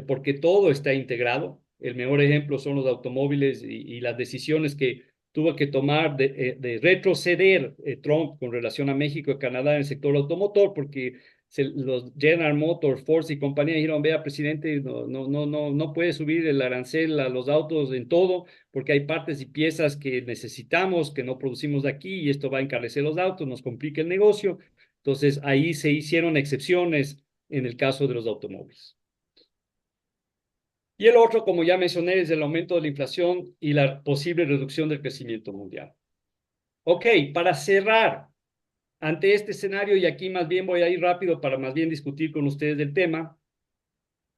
porque todo está integrado. El mejor ejemplo son los automóviles y las decisiones que tuvo que tomar de retroceder Trump con relación a México y Canadá en el sector automotor, porque los General Motors, Ford y compañía dijeron, vea, presidente, no puede subir el arancel a los autos en todo, porque hay partes y piezas que necesitamos, que no producimos de aquí, y esto va a encarecer los autos, nos complica el negocio. Entonces, ahí se hicieron excepciones en el caso de los automóviles. Y el otro, como ya mencioné, es el aumento de la inflación y la posible reducción del crecimiento mundial. Ok, para cerrar, ante este escenario, y aquí más bien voy a ir rápido para más bien discutir con ustedes del tema,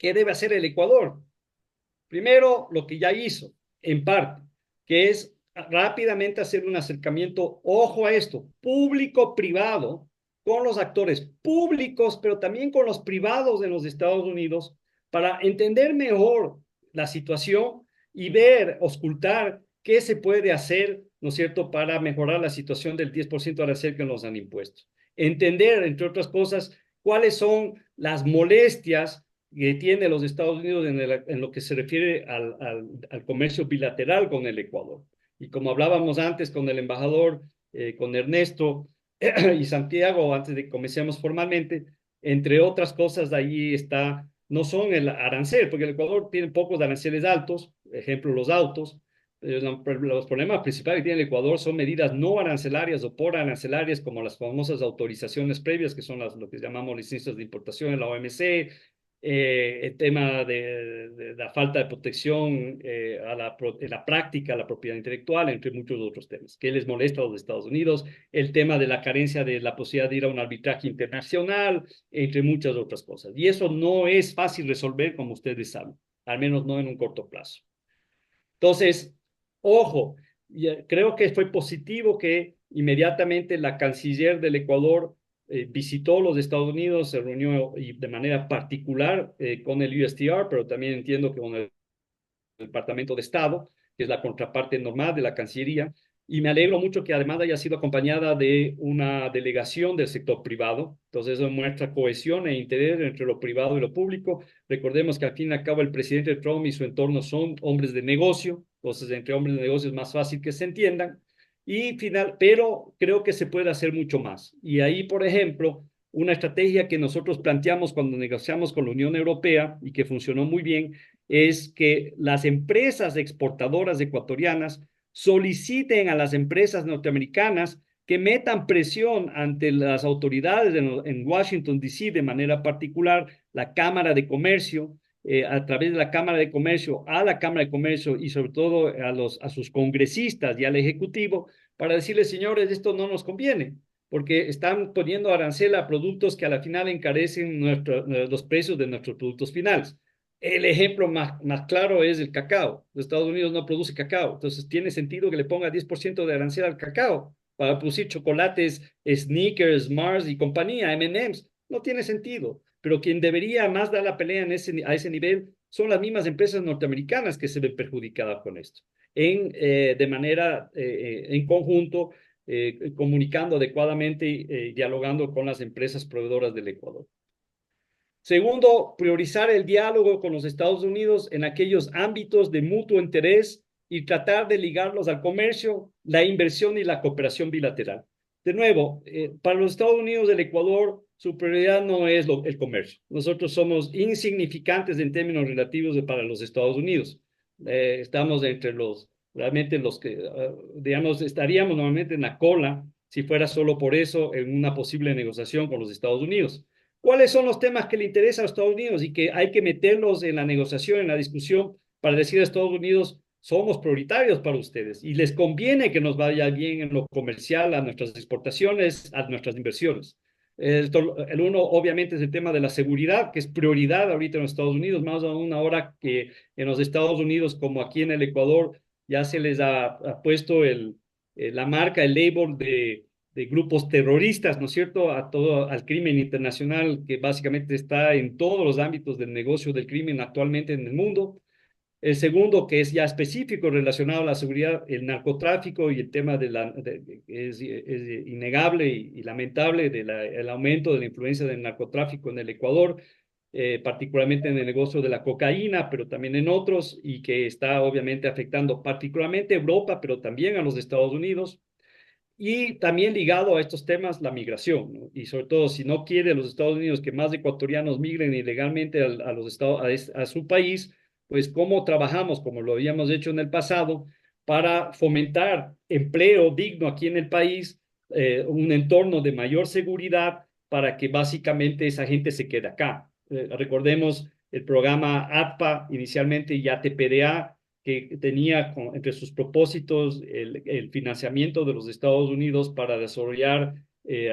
¿Qué debe hacer el Ecuador? Primero, lo que ya hizo, en parte, que es rápidamente hacer un acercamiento, ojo a esto, público-privado, con los actores públicos, pero también con los privados de los Estados Unidos, para entender mejor la situación y ver, auscultar qué se puede hacer, ¿no es cierto?, para mejorar la situación del 10% de arancel que nos han impuesto. Entender, entre otras cosas, cuáles son las molestias que tiene los Estados Unidos en lo que se refiere al comercio bilateral con el Ecuador. Y como hablábamos antes con el embajador, con Ernesto y Santiago, antes de que comencemos formalmente, entre otras cosas, ahí está, no son el arancel, porque el Ecuador tiene pocos aranceles altos, ejemplo, los autos. Los problemas principales que tiene el Ecuador son medidas no arancelarias o por arancelarias, como las famosas autorizaciones previas, que son lo que llamamos licencias de importación en la OMC, el tema de la falta de protección en la práctica, a la propiedad intelectual, entre muchos otros temas, que les molesta a los Estados Unidos, el tema de la carencia de la posibilidad de ir a un arbitraje internacional, entre muchas otras cosas. Y eso no es fácil resolver, como ustedes saben, al menos no en un corto plazo. Entonces, ojo, creo que fue positivo que inmediatamente la canciller del Ecuador visitó los Estados Unidos, se reunió de manera particular con el USTR, pero también entiendo que con el Departamento de Estado, que es la contraparte normal de la Cancillería, y me alegro mucho que además haya sido acompañada de una delegación del sector privado. Entonces eso muestra cohesión e interés entre lo privado y lo público. Recordemos que al fin y al cabo el presidente Trump y su entorno son hombres de negocio, entonces entre hombres de negocio es más fácil que se entiendan. Pero creo que se puede hacer mucho más. Y ahí, por ejemplo, una estrategia que nosotros planteamos cuando negociamos con la Unión Europea y que funcionó muy bien es que las empresas exportadoras ecuatorianas soliciten a las empresas norteamericanas que metan presión ante las autoridades en Washington, D.C., de manera particular, la Cámara de Comercio, a través de la Cámara de Comercio, a la Cámara de Comercio y sobre todo a sus congresistas y al Ejecutivo, para decirles, señores, esto no nos conviene, porque están poniendo arancel a productos que a la final encarecen los precios de nuestros productos finales. El ejemplo más claro es el cacao. Los Estados Unidos no produce cacao, entonces tiene sentido que le ponga 10% de arancel al cacao para producir chocolates, Snickers, Mars y compañía, M&M's. No tiene sentido, pero quien debería más dar la pelea a ese nivel son las mismas empresas norteamericanas que se ven perjudicadas con esto, de manera en conjunto, comunicando adecuadamente y dialogando con las empresas proveedoras del Ecuador. Segundo, priorizar el diálogo con los Estados Unidos en aquellos ámbitos de mutuo interés y tratar de ligarlos al comercio, la inversión y la cooperación bilateral. De nuevo, para los Estados Unidos del Ecuador, su prioridad no es el comercio. Nosotros somos insignificantes en términos relativos para los Estados Unidos. Estamos entre realmente los que, digamos, estaríamos normalmente en la cola si fuera solo por eso en una posible negociación con los Estados Unidos. ¿Cuáles son los temas que le interesan a Estados Unidos y que hay que meterlos en la negociación, en la discusión, para decir a Estados Unidos, somos prioritarios para ustedes y les conviene que nos vaya bien en lo comercial, a nuestras exportaciones, a nuestras inversiones? El uno, obviamente, es el tema de la seguridad, que es prioridad ahorita en los Estados Unidos, más aún ahora que en los Estados Unidos, como aquí en el Ecuador, ya se les ha puesto la marca, el label de grupos terroristas, ¿no es cierto?, al crimen internacional que básicamente está en todos los ámbitos del negocio del crimen actualmente en el mundo. El segundo, que es ya específico relacionado a la seguridad, el narcotráfico y el tema es innegable y lamentable el aumento de la influencia del narcotráfico en el Ecuador, particularmente en el negocio de la cocaína, pero también en otros, y que está obviamente afectando particularmente a Europa, pero también a los Estados Unidos. Y también ligado a estos temas, la migración, ¿no? Y sobre todo, si no quiere los Estados Unidos que más ecuatorianos migren ilegalmente a su país, pues cómo trabajamos, como lo habíamos hecho en el pasado, para fomentar empleo digno aquí en el país, un entorno de mayor seguridad para que básicamente esa gente se quede acá. Recordemos el programa ATPA inicialmente y ATPDA, que tenía entre sus propósitos el financiamiento de los Estados Unidos para desarrollar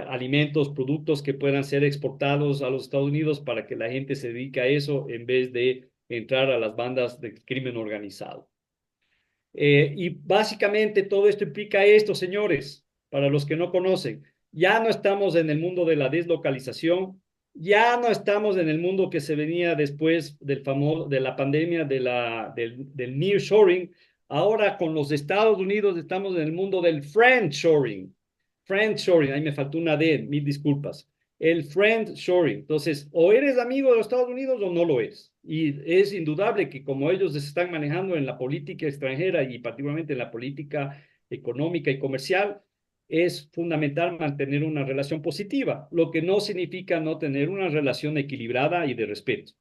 alimentos, productos que puedan ser exportados a los Estados Unidos para que la gente se dedique a eso en vez de entrar a las bandas de crimen organizado. Y básicamente todo esto implica esto, señores, para los que no conocen. Ya no estamos en el mundo de la deslocalización, ya no estamos en el mundo que se venía después de la pandemia del nearshoring. Ahora con los Estados Unidos estamos en el mundo del friendshoring. Friendshoring, ahí me faltó una D, mil disculpas. El friendshoring. Entonces, o eres amigo de los Estados Unidos o no lo eres. Y es indudable que como ellos se están manejando en la política extranjera y particularmente en la política económica y comercial, es fundamental mantener una relación positiva, lo que no significa no tener una relación equilibrada y de respeto.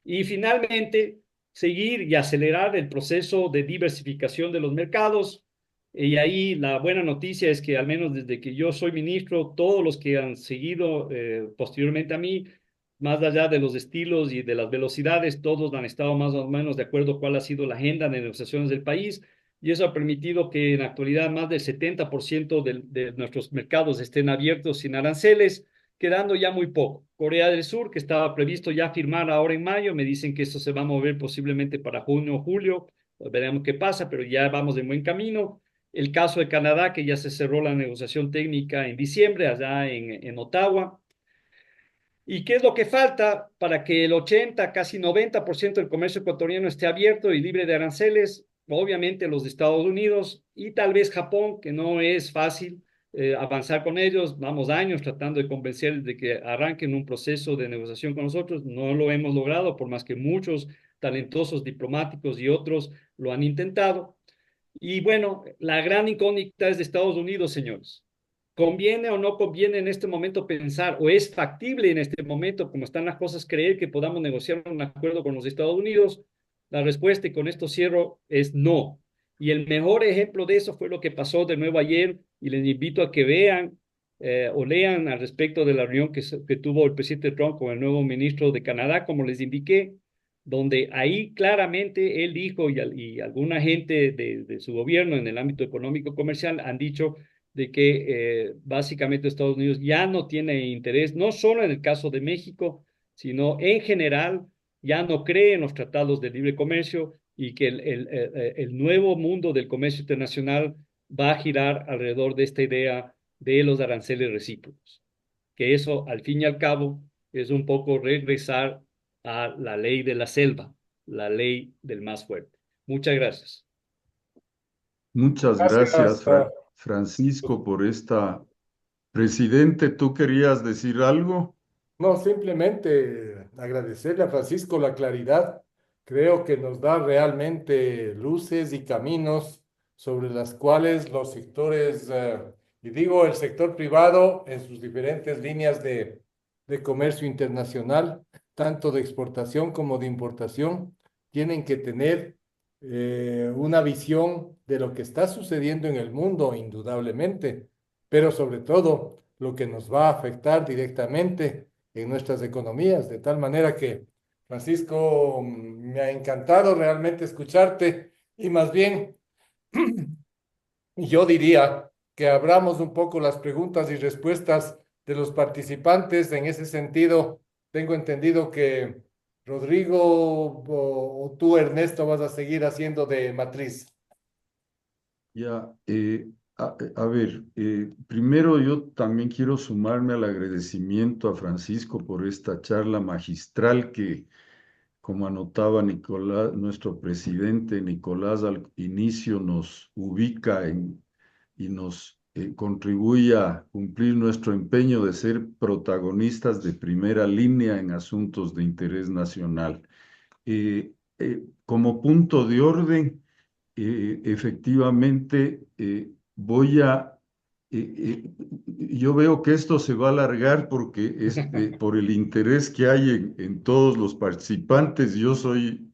Y finalmente, seguir y acelerar el proceso de diversificación de los mercados. Y ahí la buena noticia es que al menos desde que yo soy ministro, todos los que han seguido posteriormente a mí, más allá de los estilos y de las velocidades, todos han estado más o menos de acuerdo cuál ha sido la agenda de negociaciones del país. Y eso ha permitido que en la actualidad más del 70% de nuestros mercados estén abiertos sin aranceles, quedando ya muy poco. Corea del Sur, que estaba previsto ya firmar ahora en mayo, me dicen que eso se va a mover posiblemente para junio o julio, veremos qué pasa, pero ya vamos en buen camino. El caso de Canadá, que ya se cerró la negociación técnica en diciembre, allá en Ottawa. ¿Y qué es lo que falta para que el 80, casi 90% del comercio ecuatoriano esté abierto y libre de aranceles? Obviamente los de Estados Unidos y tal vez Japón, que no es fácil avanzar con ellos. Vamos años tratando de convencerles de que arranquen un proceso de negociación con nosotros. No lo hemos logrado, por más que muchos talentosos diplomáticos y otros lo han intentado. Y bueno, la gran incógnita es de Estados Unidos, señores. ¿Conviene o no conviene en este momento pensar, o es factible en este momento, como están las cosas, creer que podamos negociar un acuerdo con los Estados Unidos? La respuesta, y con esto cierro, es no. Y el mejor ejemplo de eso fue lo que pasó de nuevo ayer, y les invito a que vean o lean al respecto de la reunión que tuvo el presidente Trump con el nuevo ministro de Canadá, como les indiqué, donde ahí claramente él dijo y alguna gente de su gobierno en el ámbito económico comercial han dicho de que básicamente Estados Unidos ya no tiene interés, no solo en el caso de México, sino en general, ya no cree en los tratados de libre comercio y que el nuevo mundo del comercio internacional va a girar alrededor de esta idea de los aranceles recíprocos, que eso al fin y al cabo es un poco regresar a la ley de la selva, la ley del más fuerte. Muchas gracias. Muchas gracias, Gracias. Francisco, por esta. Presidente, ¿tú querías decir algo? No, simplemente agradecerle a Francisco la claridad. Creo que nos da realmente luces y caminos sobre las cuales los sectores, y digo el sector privado en sus diferentes líneas de comercio internacional, tanto de exportación como de importación, tienen que tener una visión de lo que está sucediendo en el mundo, indudablemente, pero sobre todo lo que nos va a afectar directamente en nuestras economías, de tal manera que, Francisco, me ha encantado realmente escucharte y más bien yo diría que abramos un poco las preguntas y respuestas de los participantes. En ese sentido, tengo entendido que Rodrigo o tú, Ernesto, vas a seguir haciendo de matriz. Ya, a ver, primero yo también quiero sumarme al agradecimiento a Francisco por esta charla magistral que, como anotaba Nicolás, nuestro presidente Nicolás al inicio, nos ubica y nos contribuye a cumplir nuestro empeño de ser protagonistas de primera línea en asuntos de interés nacional. Como punto de orden, efectivamente, yo veo que esto se va a alargar porque por el interés que hay en todos los participantes,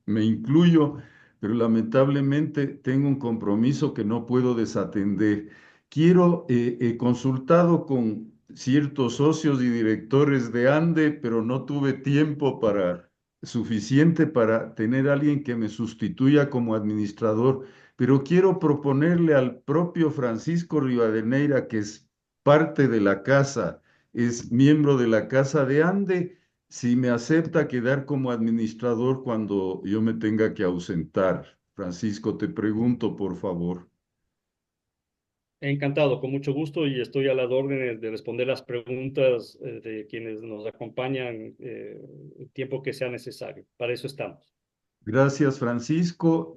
me incluyo, pero lamentablemente tengo un compromiso que no puedo desatender. He consultado con ciertos socios y directores de ANDE, pero no tuve tiempo suficiente para tener a alguien que me sustituya como administrador, pero quiero proponerle al propio Francisco Rivadeneira, que es parte de la casa, es miembro de la casa de Ande, si me acepta quedar como administrador cuando yo me tenga que ausentar. Francisco, te pregunto, por favor. Encantado, con mucho gusto y estoy a las órdenes de responder las preguntas de quienes nos acompañan el tiempo que sea necesario. Para eso estamos. Gracias, Francisco.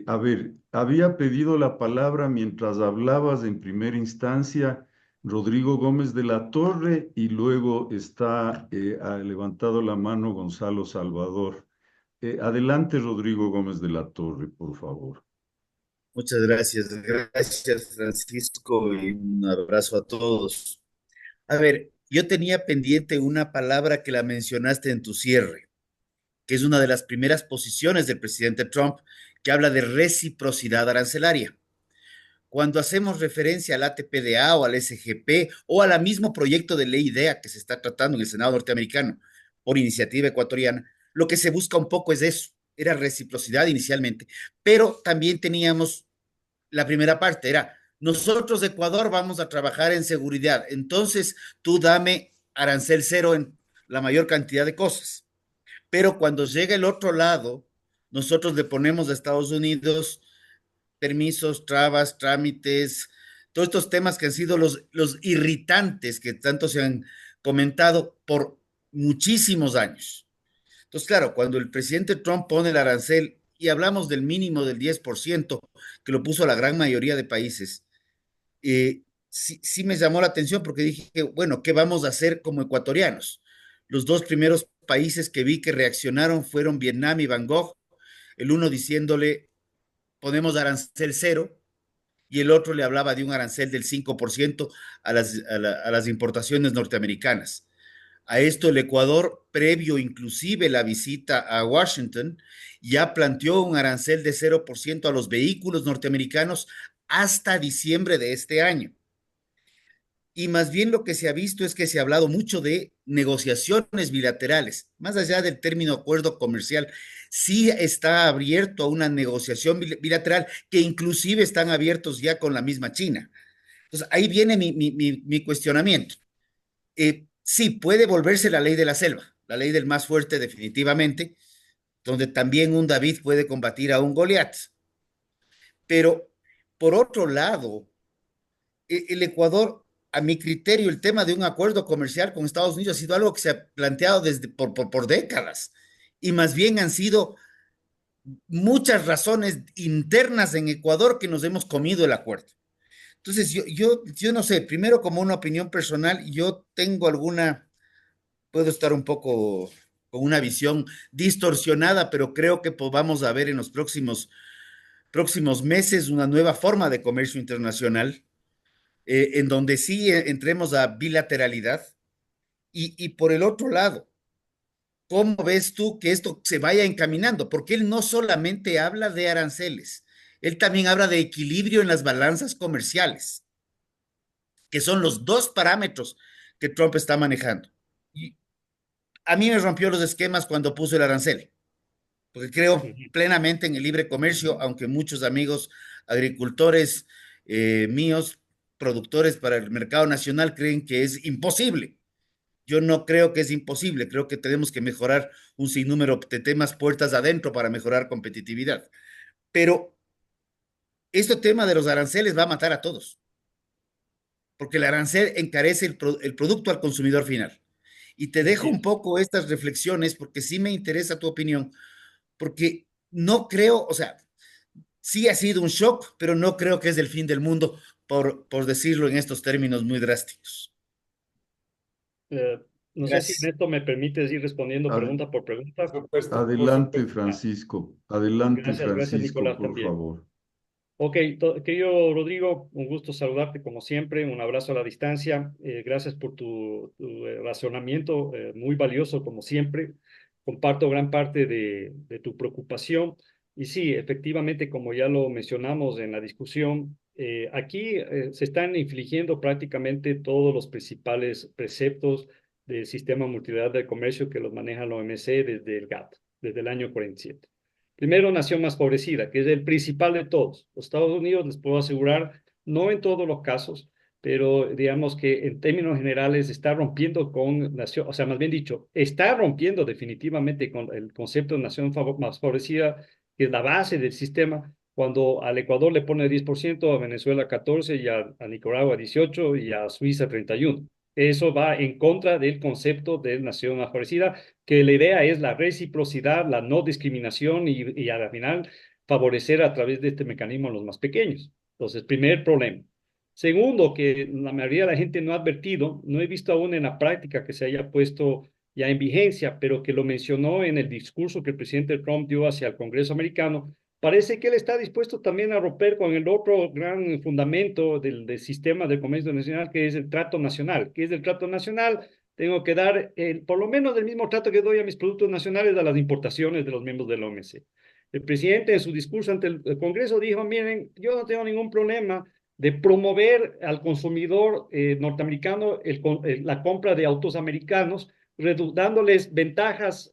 A ver, había pedido la palabra mientras hablabas en primera instancia Rodrigo Gómez de la Torre y luego ha levantado la mano Gonzalo Salvador. Adelante, Rodrigo Gómez de la Torre, por favor. Muchas gracias, gracias Francisco y un abrazo a todos. A ver, yo tenía pendiente una palabra que la mencionaste en tu cierre, que es una de las primeras posiciones del presidente Trump, que habla de reciprocidad arancelaria. Cuando hacemos referencia al ATPDA o al SGP o al mismo proyecto de ley IDEA que se está tratando en el Senado norteamericano por iniciativa ecuatoriana, lo que se busca un poco es eso, era reciprocidad inicialmente, pero también teníamos la primera parte, era nosotros de Ecuador vamos a trabajar en seguridad, entonces tú dame arancel cero en la mayor cantidad de cosas. Pero cuando llega el otro lado, nosotros le ponemos a Estados Unidos permisos, trabas, trámites, todos estos temas que han sido los irritantes que tanto se han comentado por muchísimos años. Entonces, claro, cuando el presidente Trump pone el arancel y hablamos del mínimo del 10%, que lo puso a la gran mayoría de países, sí me llamó la atención porque dije, bueno, ¿qué vamos a hacer como ecuatorianos? Los dos primeros países que vi que reaccionaron fueron Vietnam y Bangkok, el uno diciéndole, ponemos arancel cero, y el otro le hablaba de un arancel del 5% a las importaciones norteamericanas. A esto el Ecuador, previo inclusive la visita a Washington, ya planteó un arancel de 0% a los vehículos norteamericanos hasta diciembre de este año. Y más bien lo que se ha visto es que se ha hablado mucho de negociaciones bilaterales, más allá del término acuerdo comercial, sí está abierto a una negociación bilateral que inclusive están abiertos ya con la misma China. Entonces, ahí viene mi cuestionamiento. Sí, puede volverse la ley de la selva, la ley del más fuerte definitivamente, donde también un David puede combatir a un Goliat. Pero, por otro lado, el Ecuador, a mi criterio, el tema de un acuerdo comercial con Estados Unidos ha sido algo que se ha planteado por décadas y más bien han sido muchas razones internas en Ecuador que nos hemos comido el acuerdo. Entonces, yo no sé, primero como una opinión personal, yo tengo puedo estar un poco con una visión distorsionada, pero creo que vamos a ver en los próximos meses una nueva forma de comercio internacional en donde sí entremos a bilateralidad. Y por el otro lado, ¿cómo ves tú que esto se vaya encaminando? Porque él no solamente habla de aranceles, él también habla de equilibrio en las balanzas comerciales, que son los dos parámetros que Trump está manejando. Y a mí me rompió los esquemas cuando puso el arancel, porque creo plenamente en el libre comercio, aunque muchos amigos agricultores míos, productores para el mercado nacional, creen que es imposible. Yo no creo que es imposible, creo que tenemos que mejorar un sinnúmero de temas puertas adentro para mejorar competitividad. Pero este tema de los aranceles va a matar a todos, porque el arancel encarece el producto al consumidor final. Y te dejo un poco estas reflexiones porque sí me interesa tu opinión, porque no creo, o sea, sí ha sido un shock, pero no creo que es el fin del mundo, por decirlo en estos términos muy drásticos. Eh, no sé si en Gracias. esto me permites ir respondiendo Ad- pregunta por pregunta. Por Adelante, supuesto. Francisco. Adelante, Gracias Francisco, Nicolás por también. favor. Ok, querido Rodrigo, un gusto saludarte como siempre, un abrazo a la distancia. Gracias por tu razonamiento, muy valioso como siempre. Comparto gran parte de tu preocupación. Y sí, efectivamente, como ya lo mencionamos en la discusión, aquí se están infligiendo prácticamente todos los principales preceptos del sistema multilateral de comercio que los maneja la OMC desde el GATT, desde el año 47. Primero, nación más favorecida, que es el principal de todos. Los Estados Unidos, les puedo asegurar, no en todos los casos, pero digamos que en términos generales está rompiendo con nación, o sea, más bien dicho, está rompiendo definitivamente con el concepto de nación más favorecida, que es la base del sistema, cuando al Ecuador le pone 10%, a Venezuela 14%, y a Nicaragua 18% y a Suiza 31%. Eso va en contra del concepto de nación más favorecida, que la idea es la reciprocidad, la no discriminación y al final favorecer a través de este mecanismo a los más pequeños. Entonces, primer problema. Segundo, que la mayoría de la gente no ha advertido, no he visto aún en la práctica que se haya puesto ya en vigencia, pero que lo mencionó en el discurso que el presidente Trump dio hacia el Congreso americano. Parece que él está dispuesto también a romper con el otro gran fundamento del sistema de comercio nacional, que es el trato nacional. ¿Qué es el trato nacional? Tengo que dar por lo menos el mismo trato que doy a mis productos nacionales a las importaciones de los miembros de la OMC. El presidente en su discurso ante el Congreso dijo, miren, yo no tengo ningún problema de promover al consumidor norteamericano la compra de autos americanos, dándoles ventajas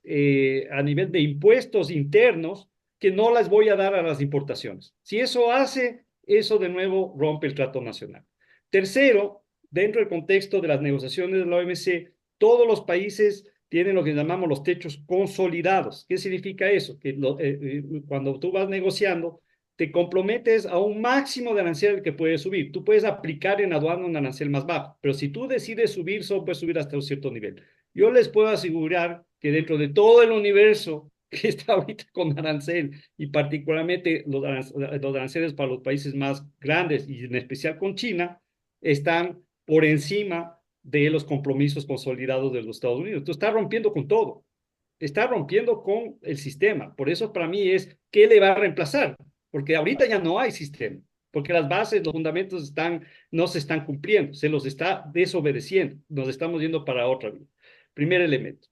a nivel de impuestos internos que no las voy a dar a las importaciones. Si eso hace, eso de nuevo rompe el trato nacional. Tercero, dentro del contexto de las negociaciones de la OMC, todos los países tienen lo que llamamos los techos consolidados. ¿Qué significa eso? Que cuando tú vas negociando, te comprometes a un máximo de arancel que puedes subir. Tú puedes aplicar en aduana un arancel más bajo, pero si tú decides subir, solo puedes subir hasta un cierto nivel. Yo les puedo asegurar que dentro de todo el universo que está ahorita con arancel, y particularmente los aranceles para los países más grandes, y en especial con China, están por encima de los compromisos consolidados de los Estados Unidos. Entonces está rompiendo con todo. Está rompiendo con el sistema. Por eso para mí es, ¿qué le va a reemplazar? Porque ahorita ya no hay sistema, porque las bases, los fundamentos no se están cumpliendo, se los está desobedeciendo, nos estamos yendo para otra vía. Primer elemento.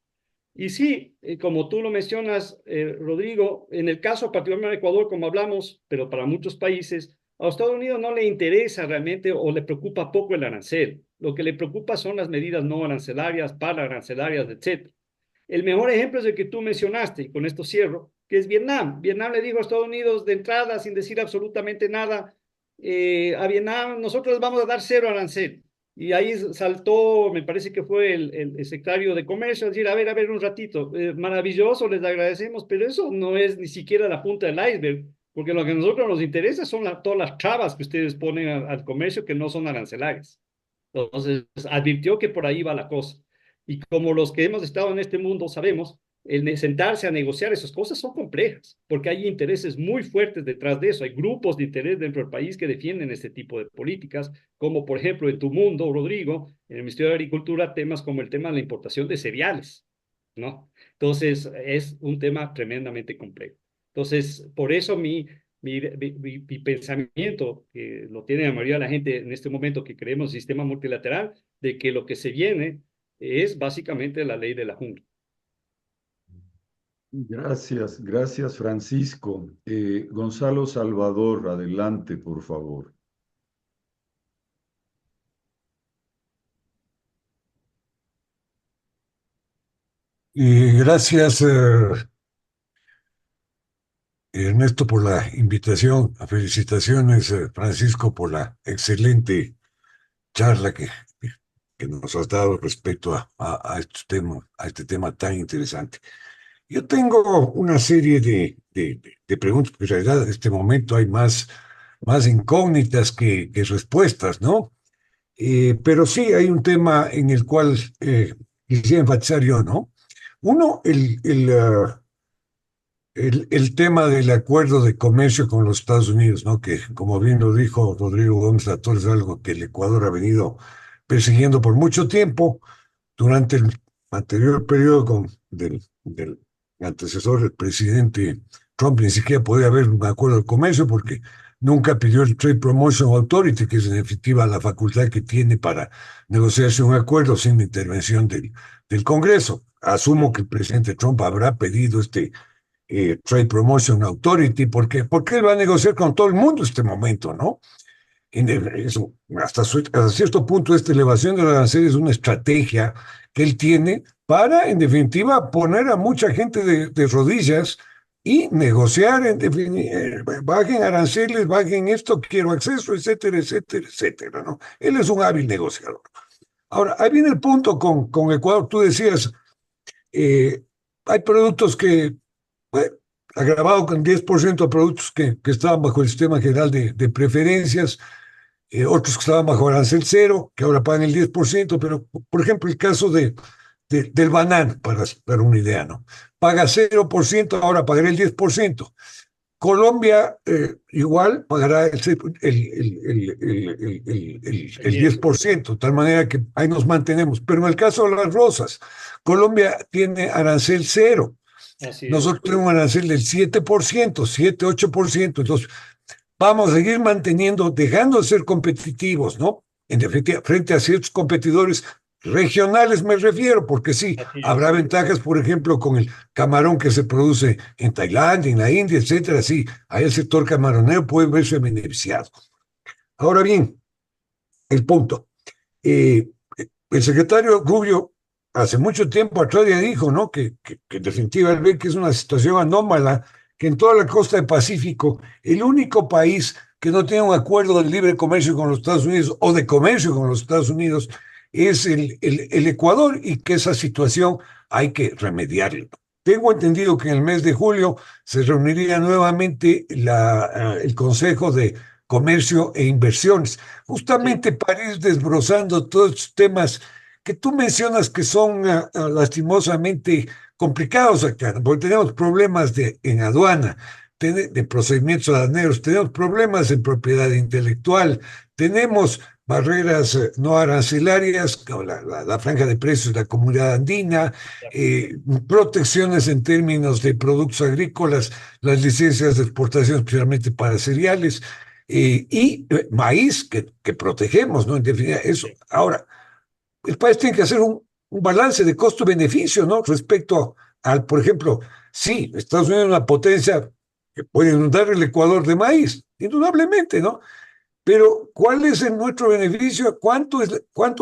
Y sí, como tú lo mencionas, Rodrigo, en el caso particularmente de Ecuador, como hablamos, pero para muchos países, a Estados Unidos no le interesa realmente o le preocupa poco el arancel. Lo que le preocupa son las medidas no arancelarias, pararancelarias, etc. El mejor ejemplo es el que tú mencionaste, y con esto cierro, que es Vietnam. Vietnam le dijo a Estados Unidos de entrada, sin decir absolutamente nada, a Vietnam nosotros les vamos a dar cero arancel. Y ahí saltó, me parece que fue el secretario de Comercio, a decir, a ver un ratito, maravilloso, les agradecemos, pero eso no es ni siquiera la punta del iceberg, porque lo que a nosotros nos interesa son todas las trabas que ustedes ponen al comercio que no son arancelarias. Entonces, advirtió que por ahí va la cosa. Y como los que hemos estado en este mundo sabemos, el sentarse a negociar esas cosas son complejas, porque hay intereses muy fuertes detrás de eso. Hay grupos de interés dentro del país que defienden este tipo de políticas, como por ejemplo en tu mundo, Rodrigo, en el Ministerio de Agricultura, temas como el tema de la importación de cereales, ¿no? Entonces, es un tema tremendamente complejo. Entonces, por eso mi pensamiento, que lo tiene la mayoría de la gente en este momento que creemos en sistema multilateral, de que lo que se viene es básicamente la ley de la jungla. Gracias, Francisco. Gonzalo Salvador, adelante, por favor. Gracias, Ernesto, por la invitación. Felicitaciones, Francisco, por la excelente charla que nos has dado respecto a este tema tan interesante. Yo tengo una serie de preguntas, porque en realidad en este momento hay más incógnitas que respuestas, ¿no? Pero sí hay un tema en el cual quisiera enfatizar yo, ¿no? Uno, el tema del acuerdo de comercio con los Estados Unidos, ¿no? Que, como bien lo dijo Rodrigo Gómez Lator, es algo que el Ecuador ha venido persiguiendo por mucho tiempo. Durante el anterior periodo del antecesor del presidente Trump, ni siquiera podía haber un acuerdo de comercio porque nunca pidió el Trade Promotion Authority, que es en definitiva la facultad que tiene para negociarse un acuerdo sin la intervención del Congreso. Asumo que el presidente Trump habrá pedido este Trade Promotion Authority porque él va a negociar con todo el mundo en este momento, ¿no? Eso, hasta cierto punto, esta elevación de los aranceles es una estrategia que él tiene para, en definitiva, poner a mucha gente de rodillas y negociar, bajen aranceles, bajen esto, quiero acceso, etcétera, etcétera, etcétera, ¿no? Él es un hábil negociador. Ahora, ahí viene el punto con Ecuador. Tú decías, eh, hay productos que, bueno, agravado con 10% de productos que estaban bajo el sistema general de preferencias, otros que estaban bajo arancel cero, que ahora pagan el 10%, pero por ejemplo el caso del banano, para dar una idea, ¿no? Paga 0%, ahora pagará el 10%. Colombia igual pagará el 10%, de tal manera que ahí nos mantenemos. Pero en el caso de las rosas, Colombia tiene arancel cero. Así es. Nosotros tenemos un arancel del 7%, 7, 8%. Entonces, vamos a seguir manteniendo, dejando de ser competitivos, ¿no? En definitiva, frente a ciertos competidores regionales me refiero, porque sí, Así habrá es. ventajas, por ejemplo, con el camarón que se produce en Tailandia, en la India, etcétera, sí, ahí el sector camaronero puede verse beneficiado. Ahora bien, el punto. Eh, el secretario Rubio hace mucho tiempo atrás ya dijo, ¿no? Que en definitiva él ve que es una situación anómala, que en toda la costa del Pacífico, el único país que no tiene un acuerdo de libre comercio con los Estados Unidos o de comercio con los Estados Unidos es el Ecuador, y que esa situación hay que remediarla. Tengo entendido que en el mes de julio se reuniría nuevamente el Consejo de Comercio e Inversiones, Sí, justamente para ir desbrozando todos estos temas que tú mencionas que son lastimosamente complicados acá, porque tenemos problemas en aduana, de procedimientos aduaneros, tenemos problemas en propiedad intelectual, tenemos barreras no arancelarias, como la franja de precios de la comunidad andina, protecciones en términos de productos agrícolas, las licencias de exportación, especialmente para cereales, y maíz que protegemos, ¿no? En definitiva, eso. Ahora, el país tiene que hacer un balance de costo-beneficio, ¿no? Respecto al, por ejemplo, sí, Estados Unidos es una potencia que puede inundar el Ecuador de maíz, indudablemente, ¿no? Pero, ¿cuál es nuestro beneficio? ¿Cuánto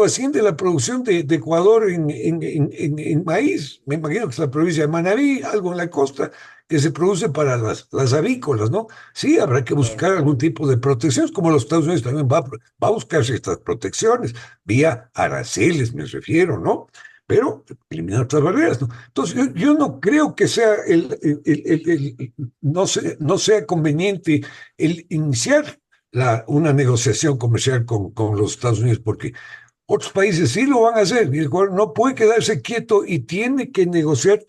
asciende la producción de Ecuador en maíz? Me imagino que es la provincia de Manabí, algo en la costa, que se produce para las avícolas, ¿no? Sí, habrá que claro. buscar algún tipo de protecciones, como los Estados Unidos también va a buscar estas protecciones, vía aranceles, me refiero, ¿no? Pero eliminar otras barreras, ¿no? Entonces, yo no creo que sea no sea conveniente el iniciar una negociación comercial con los Estados Unidos, porque otros países sí lo van a hacer, y el Ecuador no puede quedarse quieto y tiene que negociar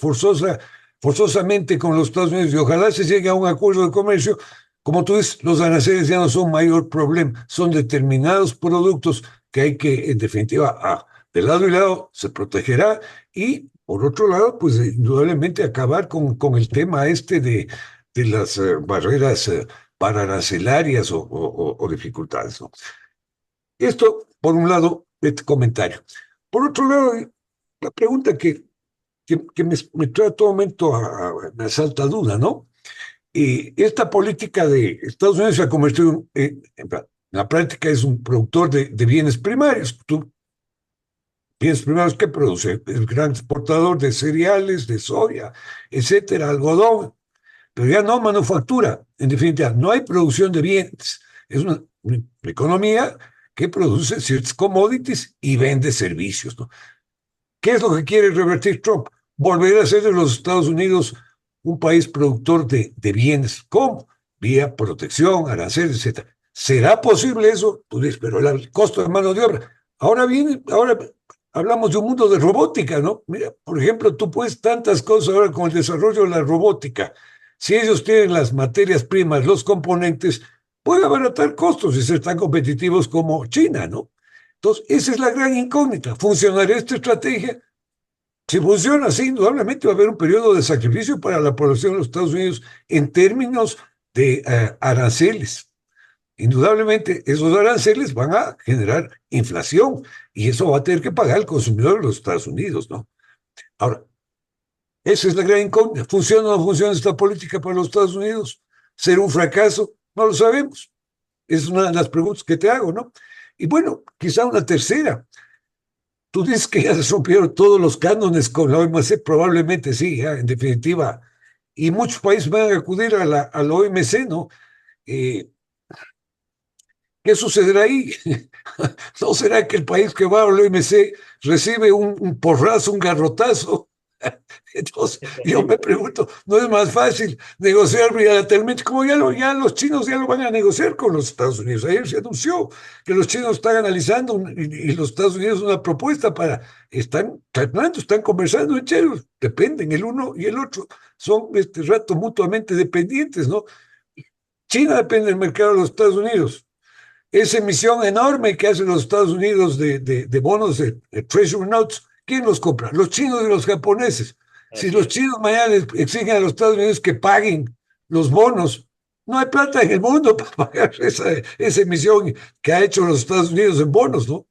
forzosamente con los Estados Unidos, y ojalá se llegue a un acuerdo de comercio. Como tú dices, los aranceles ya no son mayor problema, son determinados productos que hay que, en definitiva, de lado y lado se protegerá, y por otro lado, pues indudablemente acabar con el tema de las barreras para arancelarias o dificultades, ¿no? Esto, por un lado, este comentario. Por otro lado, la pregunta que me trae a todo momento me asalta duda, ¿no? Esta política de Estados Unidos se ha convertido en la práctica es un productor de bienes primarios. Bienes primarios que produce, es gran exportador de cereales, de soya, etcétera, algodón, pero ya no manufactura. En definitiva, no hay producción de bienes. Es una economía que produce ciertos commodities y vende servicios, ¿no? ¿Qué es lo que quiere revertir Trump? Volver a ser de los Estados Unidos un país productor de bienes. ¿Cómo? Vía protección, aranceles, etcétera. ¿Será posible eso? Tú dices, pero el costo de mano de obra. Ahora hablamos de un mundo de robótica, ¿no? Mira, por ejemplo, tú puedes tantas cosas ahora con el desarrollo de la robótica. Si ellos tienen las materias primas, los componentes, pueden abaratar costos y ser tan competitivos como China, ¿no? Entonces, esa es la gran incógnita. ¿Funcionará esta estrategia? Si funciona así, indudablemente va a haber un periodo de sacrificio para la población de los Estados Unidos en términos de aranceles. Indudablemente, esos aranceles van a generar inflación, y eso va a tener que pagar el consumidor de los Estados Unidos, ¿no? Ahora, esa es la gran incógnita. ¿Funciona o no funciona esta política para los Estados Unidos? ¿Será un fracaso? No lo sabemos. Es una de las preguntas que te hago, ¿no? Y bueno, quizá una tercera. Tú dices que ya se rompieron todos los cánones con la OMC, probablemente sí, en definitiva, y muchos países van a acudir a la OMC, ¿no? Eh, ¿Qué sucederá ahí? ¿No será que el país que va a la OMC recibe un porrazo, un garrotazo? Entonces, Es yo me posible. pregunto, ¿no es más fácil negociar bilateralmente? Como ya los chinos ya lo van a negociar con los Estados Unidos. Ayer se anunció que los chinos están analizando y los Estados Unidos una propuesta están calmando, están conversando entre ellos, dependen el uno y el otro, son este rato mutuamente dependientes, ¿no? China depende del mercado de los Estados Unidos. Esa emisión enorme que hacen los Estados Unidos de bonos de Treasury Notes, ¿quién los compra? Los chinos y los japoneses. Si Así los es. chinos mañana les exigen a los Estados Unidos que paguen los bonos, no hay plata en el mundo para pagar esa emisión que ha hecho los Estados Unidos en bonos, ¿no?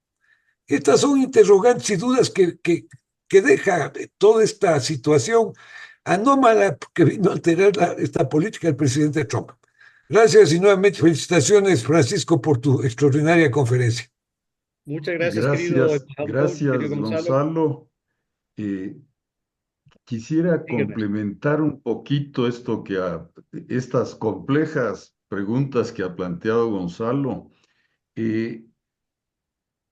Estas son interrogantes y dudas que deja toda esta situación anómala que vino a alterar esta política del presidente Trump. Gracias y nuevamente felicitaciones, Francisco, por tu extraordinaria conferencia. Muchas gracias, querido Gracias, embajador, querido gracias, Gonzalo. Gonzalo. Eh, Quisiera Dígame. complementar un poquito estas complejas preguntas que ha planteado Gonzalo, eh,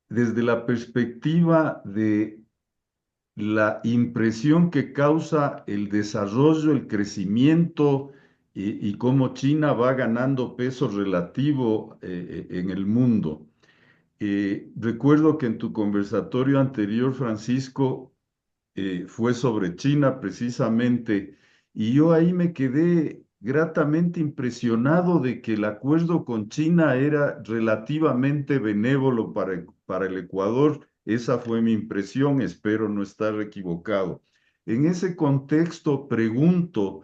desde la perspectiva de la impresión que causa el desarrollo, el crecimiento y cómo China va ganando peso relativo en el mundo. Recuerdo que en tu conversatorio anterior, Francisco, fue sobre China precisamente, y yo ahí me quedé gratamente impresionado de que el acuerdo con China era relativamente benévolo para el Ecuador. Esa fue mi impresión, espero no estar equivocado. En ese contexto, pregunto,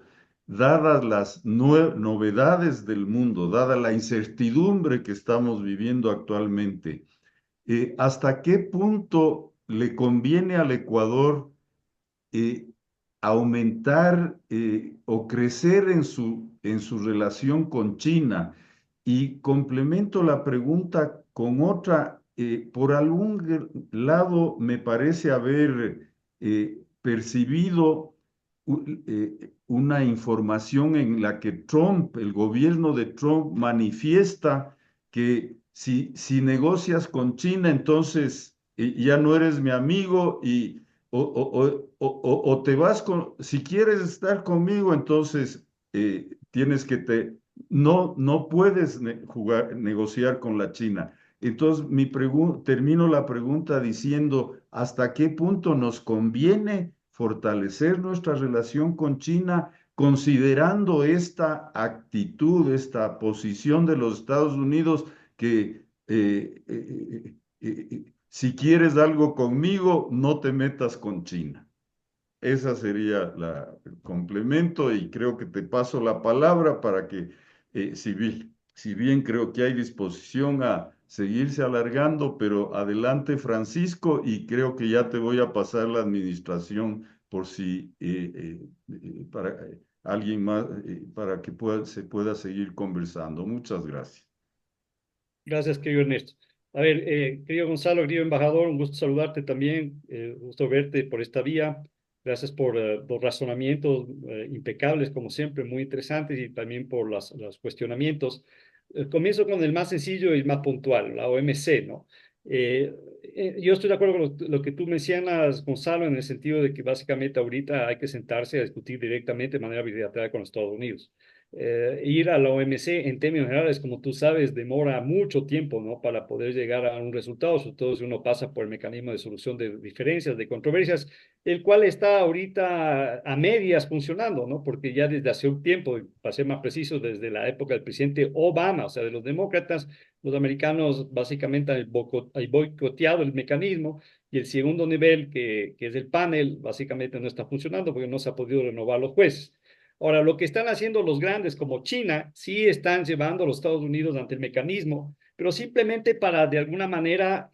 dadas las novedades del mundo, dada la incertidumbre que estamos viviendo actualmente, ¿hasta qué punto le conviene al Ecuador eh, aumentar o crecer en su relación con China? Y complemento la pregunta con otra. Por algún lado me parece haber percibido una información en la que Trump, el gobierno de Trump, manifiesta que si negocias con China, entonces ya no eres mi amigo y o te vas si quieres estar conmigo, entonces tienes que no puedes negociar con la China. Entonces, termino la pregunta diciendo, ¿hasta qué punto nos conviene fortalecer nuestra relación con China, considerando esta actitud, esta posición de los Estados Unidos que si quieres algo conmigo, no te metas con China? Esa sería el complemento y creo que te paso la palabra para que, si bien creo que hay disposición a seguirse alargando, pero adelante, Francisco, y creo que ya te voy a pasar la administración por si para alguien más, para que se pueda seguir conversando. Muchas gracias. Gracias, querido Ernesto. A ver, querido Gonzalo, querido embajador, un gusto saludarte también, gusto verte por esta vía. Gracias por los razonamientos impecables, como siempre, muy interesantes y también por los cuestionamientos. Comienzo con el más sencillo y más puntual, la OMC, ¿no? Yo estoy de acuerdo con lo que tú mencionas, Gonzalo, en el sentido de que básicamente ahorita hay que sentarse a discutir directamente de manera bilateral con los Estados Unidos. Ir a la OMC en términos generales, como tú sabes, demora mucho tiempo, ¿no? Para poder llegar a un resultado, sobre todo si uno pasa por el mecanismo de solución de diferencias, de controversias, el cual está ahorita a medias funcionando, ¿no? Porque ya desde hace un tiempo, para ser más preciso, desde la época del presidente Obama, o sea, de los demócratas, los americanos básicamente han boicoteado el mecanismo y el segundo nivel, que es el panel, básicamente no está funcionando porque no se ha podido renovar los jueces. Ahora, lo que están haciendo los grandes como China, sí están llevando a los Estados Unidos ante el mecanismo, pero simplemente para de alguna manera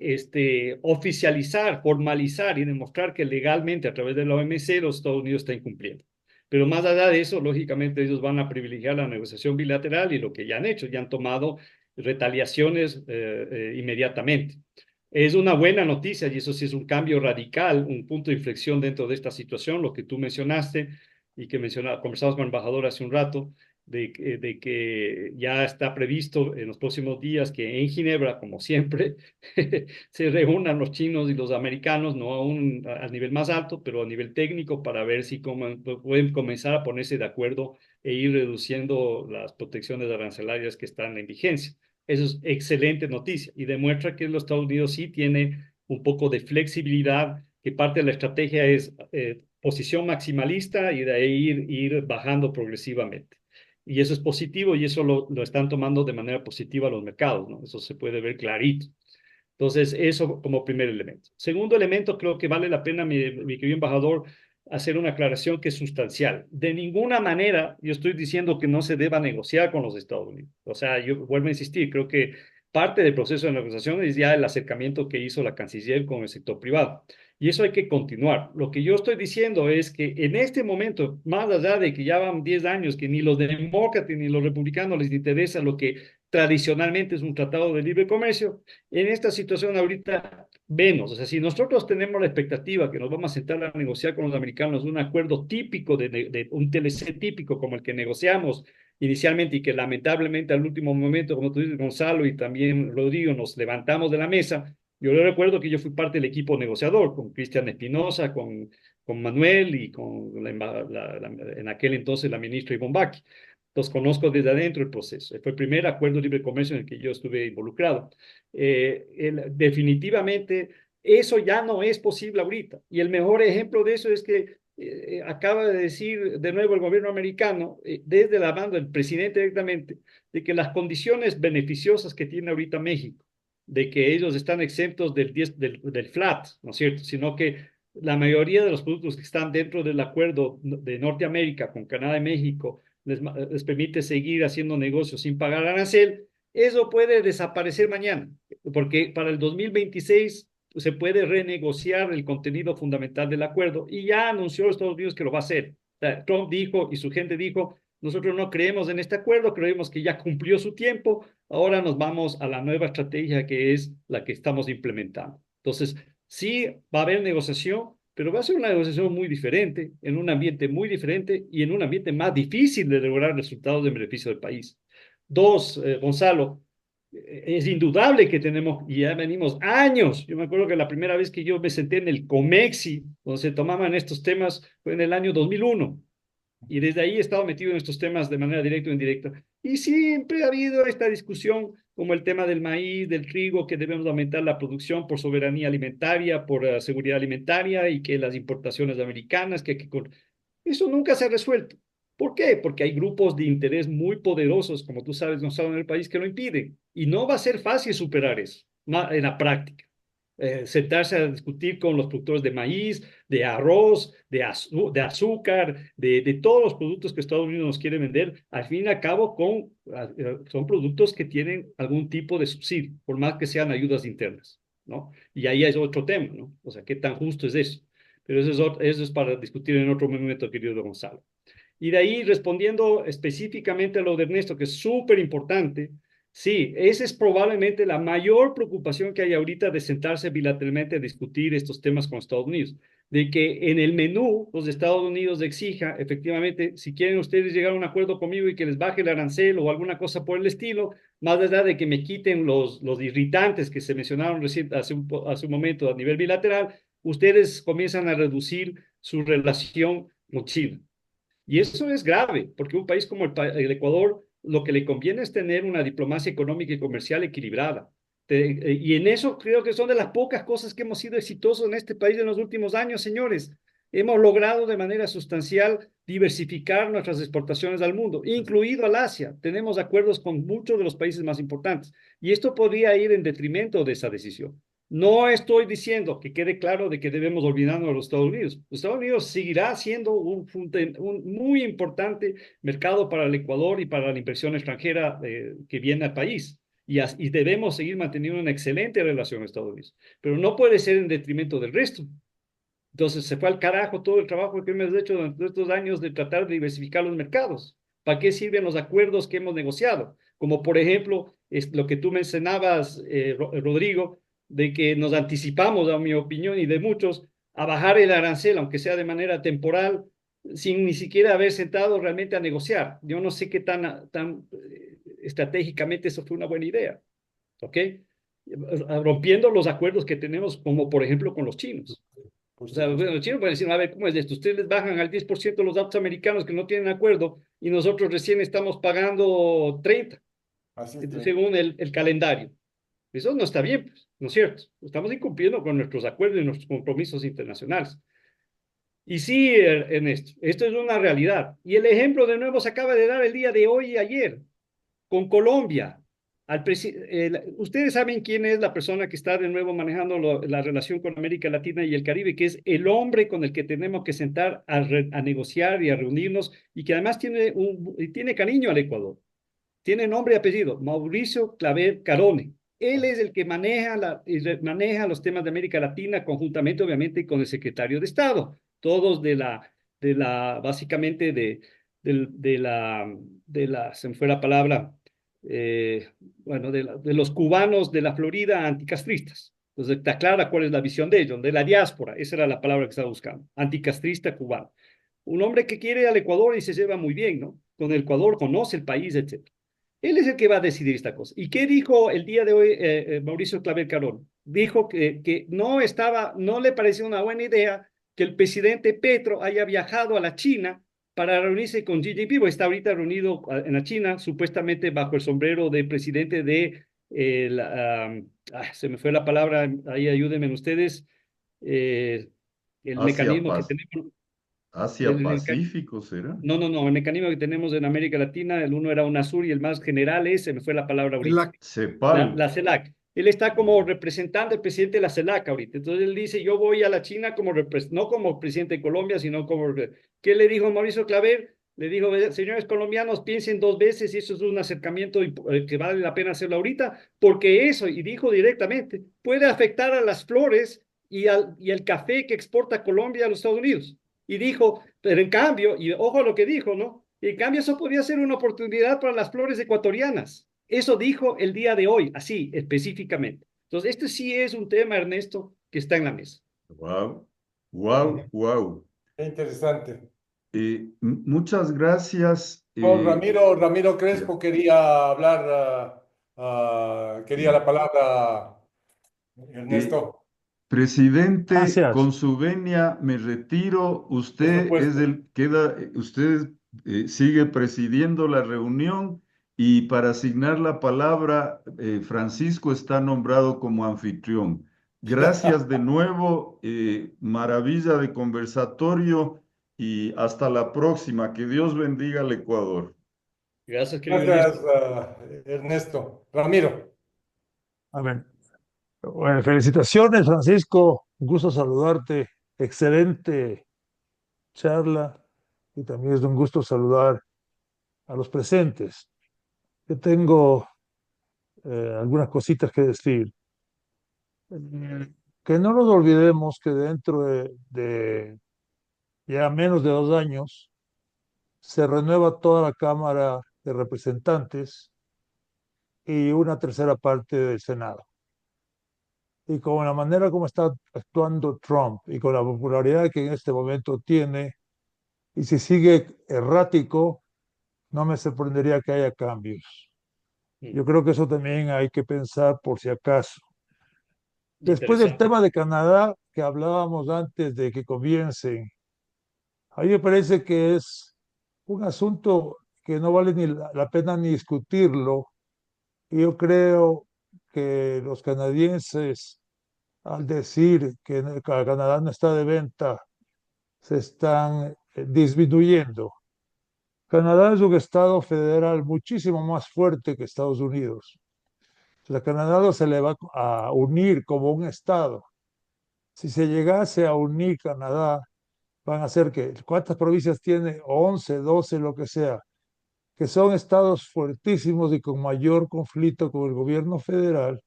oficializar, formalizar y demostrar que legalmente a través de la OMC los Estados Unidos están incumpliendo. Pero más allá de eso, lógicamente ellos van a privilegiar la negociación bilateral y lo que ya han hecho, ya han tomado retaliaciones inmediatamente. Es una buena noticia y eso sí es un cambio radical, un punto de inflexión dentro de esta situación, lo que tú mencionaste y que conversamos con el embajador hace un rato, de que ya está previsto en los próximos días que en Ginebra, como siempre, se reúnan los chinos y los americanos, no al nivel más alto, pero a nivel técnico, para ver si pueden comenzar a ponerse de acuerdo e ir reduciendo las protecciones arancelarias que están en vigencia. Eso es excelente noticia y demuestra que los Estados Unidos sí tiene un poco de flexibilidad, que parte de la estrategia es posición maximalista y de ahí ir bajando progresivamente. Y eso es positivo y eso lo están tomando de manera positiva los mercados, ¿no? Eso se puede ver clarito. Entonces, eso como primer elemento. Segundo elemento, creo que vale la pena, mi querido embajador, hacer una aclaración que es sustancial. De ninguna manera yo estoy diciendo que no se deba negociar con los Estados Unidos. O sea, yo vuelvo a insistir, creo que parte del proceso de negociación es ya el acercamiento que hizo la canciller con el sector privado. Y eso hay que continuar. Lo que yo estoy diciendo es que en este momento, más allá de que ya van 10 años, que ni los demócratas ni los republicanos les interesa lo que tradicionalmente es un tratado de libre comercio, en esta situación ahorita vemos, o sea, si nosotros tenemos la expectativa que nos vamos a sentar a negociar con los americanos un acuerdo típico, de un TLC típico como el que negociamos inicialmente y que lamentablemente al último momento, como tú dices, Gonzalo y también Rodrigo, nos levantamos de la mesa. Yo le recuerdo que yo fui parte del equipo negociador con Cristian Espinosa, con Manuel y con en aquel entonces la ministra Ivonne Baki. Los conozco desde adentro el proceso. Fue el primer acuerdo de libre comercio en el que yo estuve involucrado. Definitivamente, eso ya no es posible ahorita. Y el mejor ejemplo de eso es que acaba de decir de nuevo el gobierno americano, desde la banda del presidente directamente, de que las condiciones beneficiosas que tiene ahorita México, de que ellos están exentos del FLAT, ¿no es cierto? Sino que la mayoría de los productos que están dentro del acuerdo de Norteamérica con Canadá y México les permite seguir haciendo negocios sin pagar arancel, eso puede desaparecer mañana, porque para el 2026 se puede renegociar el contenido fundamental del acuerdo y ya anunció Estados Unidos que lo va a hacer. Trump dijo y su gente dijo, nosotros no creemos en este acuerdo, creemos que ya cumplió su tiempo, ahora nos vamos a la nueva estrategia que es la que estamos implementando. Entonces, sí va a haber negociación, pero va a ser una negociación muy diferente, en un ambiente muy diferente y en un ambiente más difícil de lograr resultados de beneficio del país. Dos, Gonzalo, es indudable que tenemos, y ya venimos años, yo me acuerdo que la primera vez que yo me senté en el COMEXI, donde se tomaban estos temas, fue en el año 2001. Y desde ahí he estado metido en estos temas de manera directa o indirecta. Y siempre ha habido esta discusión, como el tema del maíz, del trigo, que debemos aumentar la producción por soberanía alimentaria, por seguridad alimentaria y que las importaciones americanas, eso nunca se ha resuelto. ¿Por qué? Porque hay grupos de interés muy poderosos, como tú sabes, no en el país, que lo impiden. Y no va a ser fácil superar eso en la práctica. Sentarse a discutir con los productores de maíz, de arroz, de azúcar, de todos los productos que Estados Unidos nos quiere vender, al fin y al cabo son productos que tienen algún tipo de subsidio, por más que sean ayudas internas, ¿no? Y ahí es otro tema, ¿no? O sea, ¿qué tan justo es eso? Pero eso es para discutir en otro momento, querido Gonzalo. Y de ahí, respondiendo específicamente a lo de Ernesto, que es súper importante, sí, esa es probablemente la mayor preocupación que hay ahorita de sentarse bilateralmente a discutir estos temas con Estados Unidos, de que en el menú los Estados Unidos exija, efectivamente, si quieren ustedes llegar a un acuerdo conmigo y que les baje el arancel o alguna cosa por el estilo, más allá de que me quiten los irritantes que se mencionaron hace un momento a nivel bilateral, ustedes comienzan a reducir su relación con China. Y eso es grave, porque un país como el Ecuador, lo que le conviene es tener una diplomacia económica y comercial equilibrada. Y en eso creo que son de las pocas cosas que hemos sido exitosos en este país en los últimos años, señores. Hemos logrado de manera sustancial diversificar nuestras exportaciones al mundo, incluido al Asia. Tenemos acuerdos con muchos de los países más importantes. Y esto podría ir en detrimento de esa decisión. No estoy diciendo que quede claro de que debemos olvidarnos de los Estados Unidos. Los Estados Unidos seguirá siendo un muy importante mercado para el Ecuador y para la inversión extranjera que viene al país. Y debemos seguir manteniendo una excelente relación con Estados Unidos. Pero no puede ser en detrimento del resto. Entonces se fue al carajo todo el trabajo que hemos hecho durante estos años de tratar de diversificar los mercados. ¿Para qué sirven los acuerdos que hemos negociado? Como por ejemplo, es lo que tú mencionabas, Rodrigo, de que nos anticipamos, a mi opinión y de muchos, a bajar el arancel, aunque sea de manera temporal, sin ni siquiera haber sentado realmente a negociar. Yo no sé qué tan estratégicamente eso fue una buena idea, ¿ok? Rompiendo los acuerdos que tenemos, como por ejemplo con los chinos. Por O sea, supuesto. los chinos pueden decir, a ver, ¿cómo es esto? Ustedes les bajan al 10% los autos americanos que no tienen acuerdo y nosotros recién estamos pagando 30, Así es, según el calendario. Eso no está bien, pues, ¿no es cierto? Estamos incumpliendo con nuestros acuerdos y nuestros compromisos internacionales. Y sí, Ernesto, esto es una realidad. Y el ejemplo de nuevo se acaba de dar el día de hoy y ayer con Colombia. Ustedes saben quién es la persona que está de nuevo manejando la relación con América Latina y el Caribe, que es el hombre con el que tenemos que sentar a negociar y a reunirnos y que además tiene cariño al Ecuador. Tiene nombre y apellido, Mauricio Claver Carone. Él es el que maneja los temas de América Latina conjuntamente, obviamente, con el secretario de Estado, todos básicamente se me fue la palabra, bueno, de los cubanos de la Florida anticastristas. Entonces, está clara cuál es la visión de ellos, de la diáspora, esa era la palabra que estaba buscando, anticastrista cubano. Un hombre que quiere al Ecuador y se lleva muy bien, ¿no? Con el Ecuador, conoce el país, etc. Él es el que va a decidir esta cosa. ¿Y qué dijo el día de hoy Mauricio Claver Carón? Dijo que no le pareció una buena idea que el presidente Petro haya viajado a la China para reunirse con Xi Jinping, está ahorita reunido en la China, supuestamente bajo el sombrero de presidente de, se me fue la palabra, ahí ayúdenme ustedes, eh, el Asia, mecanismo que tenemos, Asia el, el, Pacífico, ¿será? no, el mecanismo que tenemos en América Latina, el uno era UNASUR y el más general es, se me fue la palabra ahorita, CEPAL. la CELAC. Él está como representante del presidente de la CELAC ahorita. Entonces él dice, yo voy a la China no como presidente de Colombia, sino como... ¿Qué le dijo Mauricio Claver? Le dijo, señores colombianos, piensen dos veces y eso es un acercamiento que vale la pena hacerlo ahorita, porque eso, y dijo directamente, puede afectar a las flores y al café que exporta Colombia a los Estados Unidos. Y dijo, pero en cambio, y ojo a lo que dijo, ¿no? En cambio, eso podría ser una oportunidad para las flores ecuatorianas. Eso dijo el día de hoy, así específicamente. Entonces, este sí es un tema, Ernesto, que está en la mesa. Wow, wow, wow. Qué interesante. Muchas gracias. No, Ramiro Ya. Crespo quería hablar, quería la palabra, Eh, Ernesto. Presidente, Gracias. con su venia me retiro. Por Usted es supuesto. usted sigue presidiendo la reunión y para asignar la palabra, Francisco está nombrado como anfitrión. Gracias de nuevo, maravilla de conversatorio y hasta la próxima. Que Dios bendiga al Ecuador. Gracias, querido Gracias, Ernesto. Ernesto. Ramiro. A ver, bueno, felicitaciones, Francisco. Un gusto saludarte. Excelente charla y también es un gusto saludar a los presentes. Yo tengo algunas cositas que decir. Que no nos olvidemos que dentro de ya menos de 2 años se renueva toda la Cámara de Representantes y una tercera parte del Senado. Y con la manera como está actuando Trump y con la popularidad que en este momento tiene, y si sigue errático, no me sorprendería que haya cambios. Yo creo que eso también hay que pensar por si acaso. Después del Interesante. tema de Canadá, que hablábamos antes de que comiencen, a mí me parece que es un asunto que no vale ni la pena ni discutirlo. Y yo creo que los canadienses, al decir que Canadá no está de venta, se están disminuyendo. Canadá es un estado federal muchísimo más fuerte que Estados Unidos. O sea, Canadá no se le va a unir como un estado. Si se llegase a unir Canadá, van a ser que, ¿cuántas provincias tiene? 11, 12, lo que sea, que son estados fuertísimos y con mayor conflicto con el gobierno federal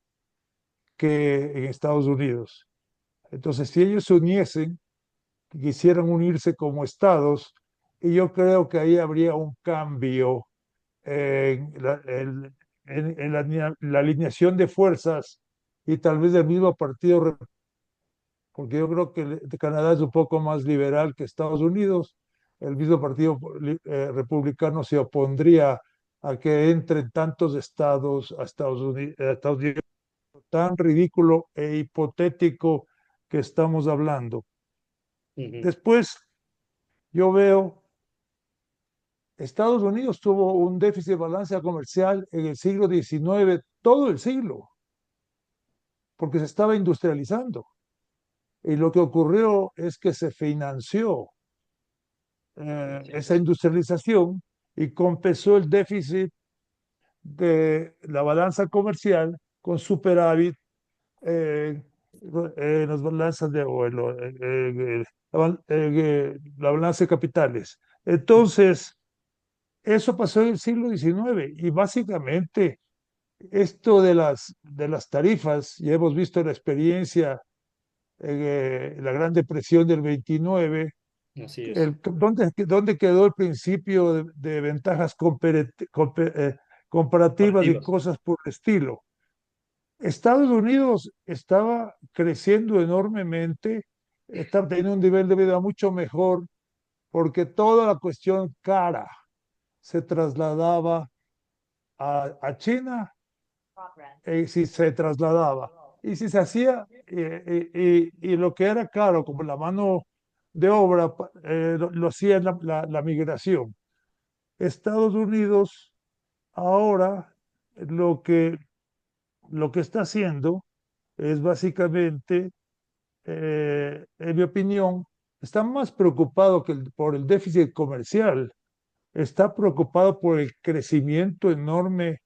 que en Estados Unidos. Entonces, si ellos se uniesen, quisieran unirse como estados, y yo creo que ahí habría un cambio en la alineación de fuerzas y tal vez del mismo partido, porque yo creo que Canadá es un poco más liberal que Estados Unidos, el mismo partido republicano se opondría a que entren tantos estados a Estados Unidos, tan ridículo e hipotético que estamos hablando. Después, yo veo, Estados Unidos tuvo un déficit de balanza comercial en el siglo XIX, todo el siglo, porque se estaba industrializando. Y lo que ocurrió es que se financió esa industrialización y compensó el déficit de la balanza comercial con superávit en las balanzas la balanza de capitales. Entonces, eso pasó en el siglo XIX y básicamente esto de las tarifas, ya hemos visto la experiencia en la Gran Depresión del 29, Así es. ¿dónde quedó el principio de ventajas comparativas y cosas por el estilo? Estados Unidos estaba creciendo enormemente, estaba teniendo un nivel de vida mucho mejor, porque toda la cuestión cara se trasladaba a China, y si se trasladaba, y si se hacía, y lo que era caro, como la mano de obra, lo hacía la migración. Estados Unidos ahora lo que está haciendo es básicamente, en mi opinión, está más preocupado por el déficit comercial, está preocupado por el crecimiento enorme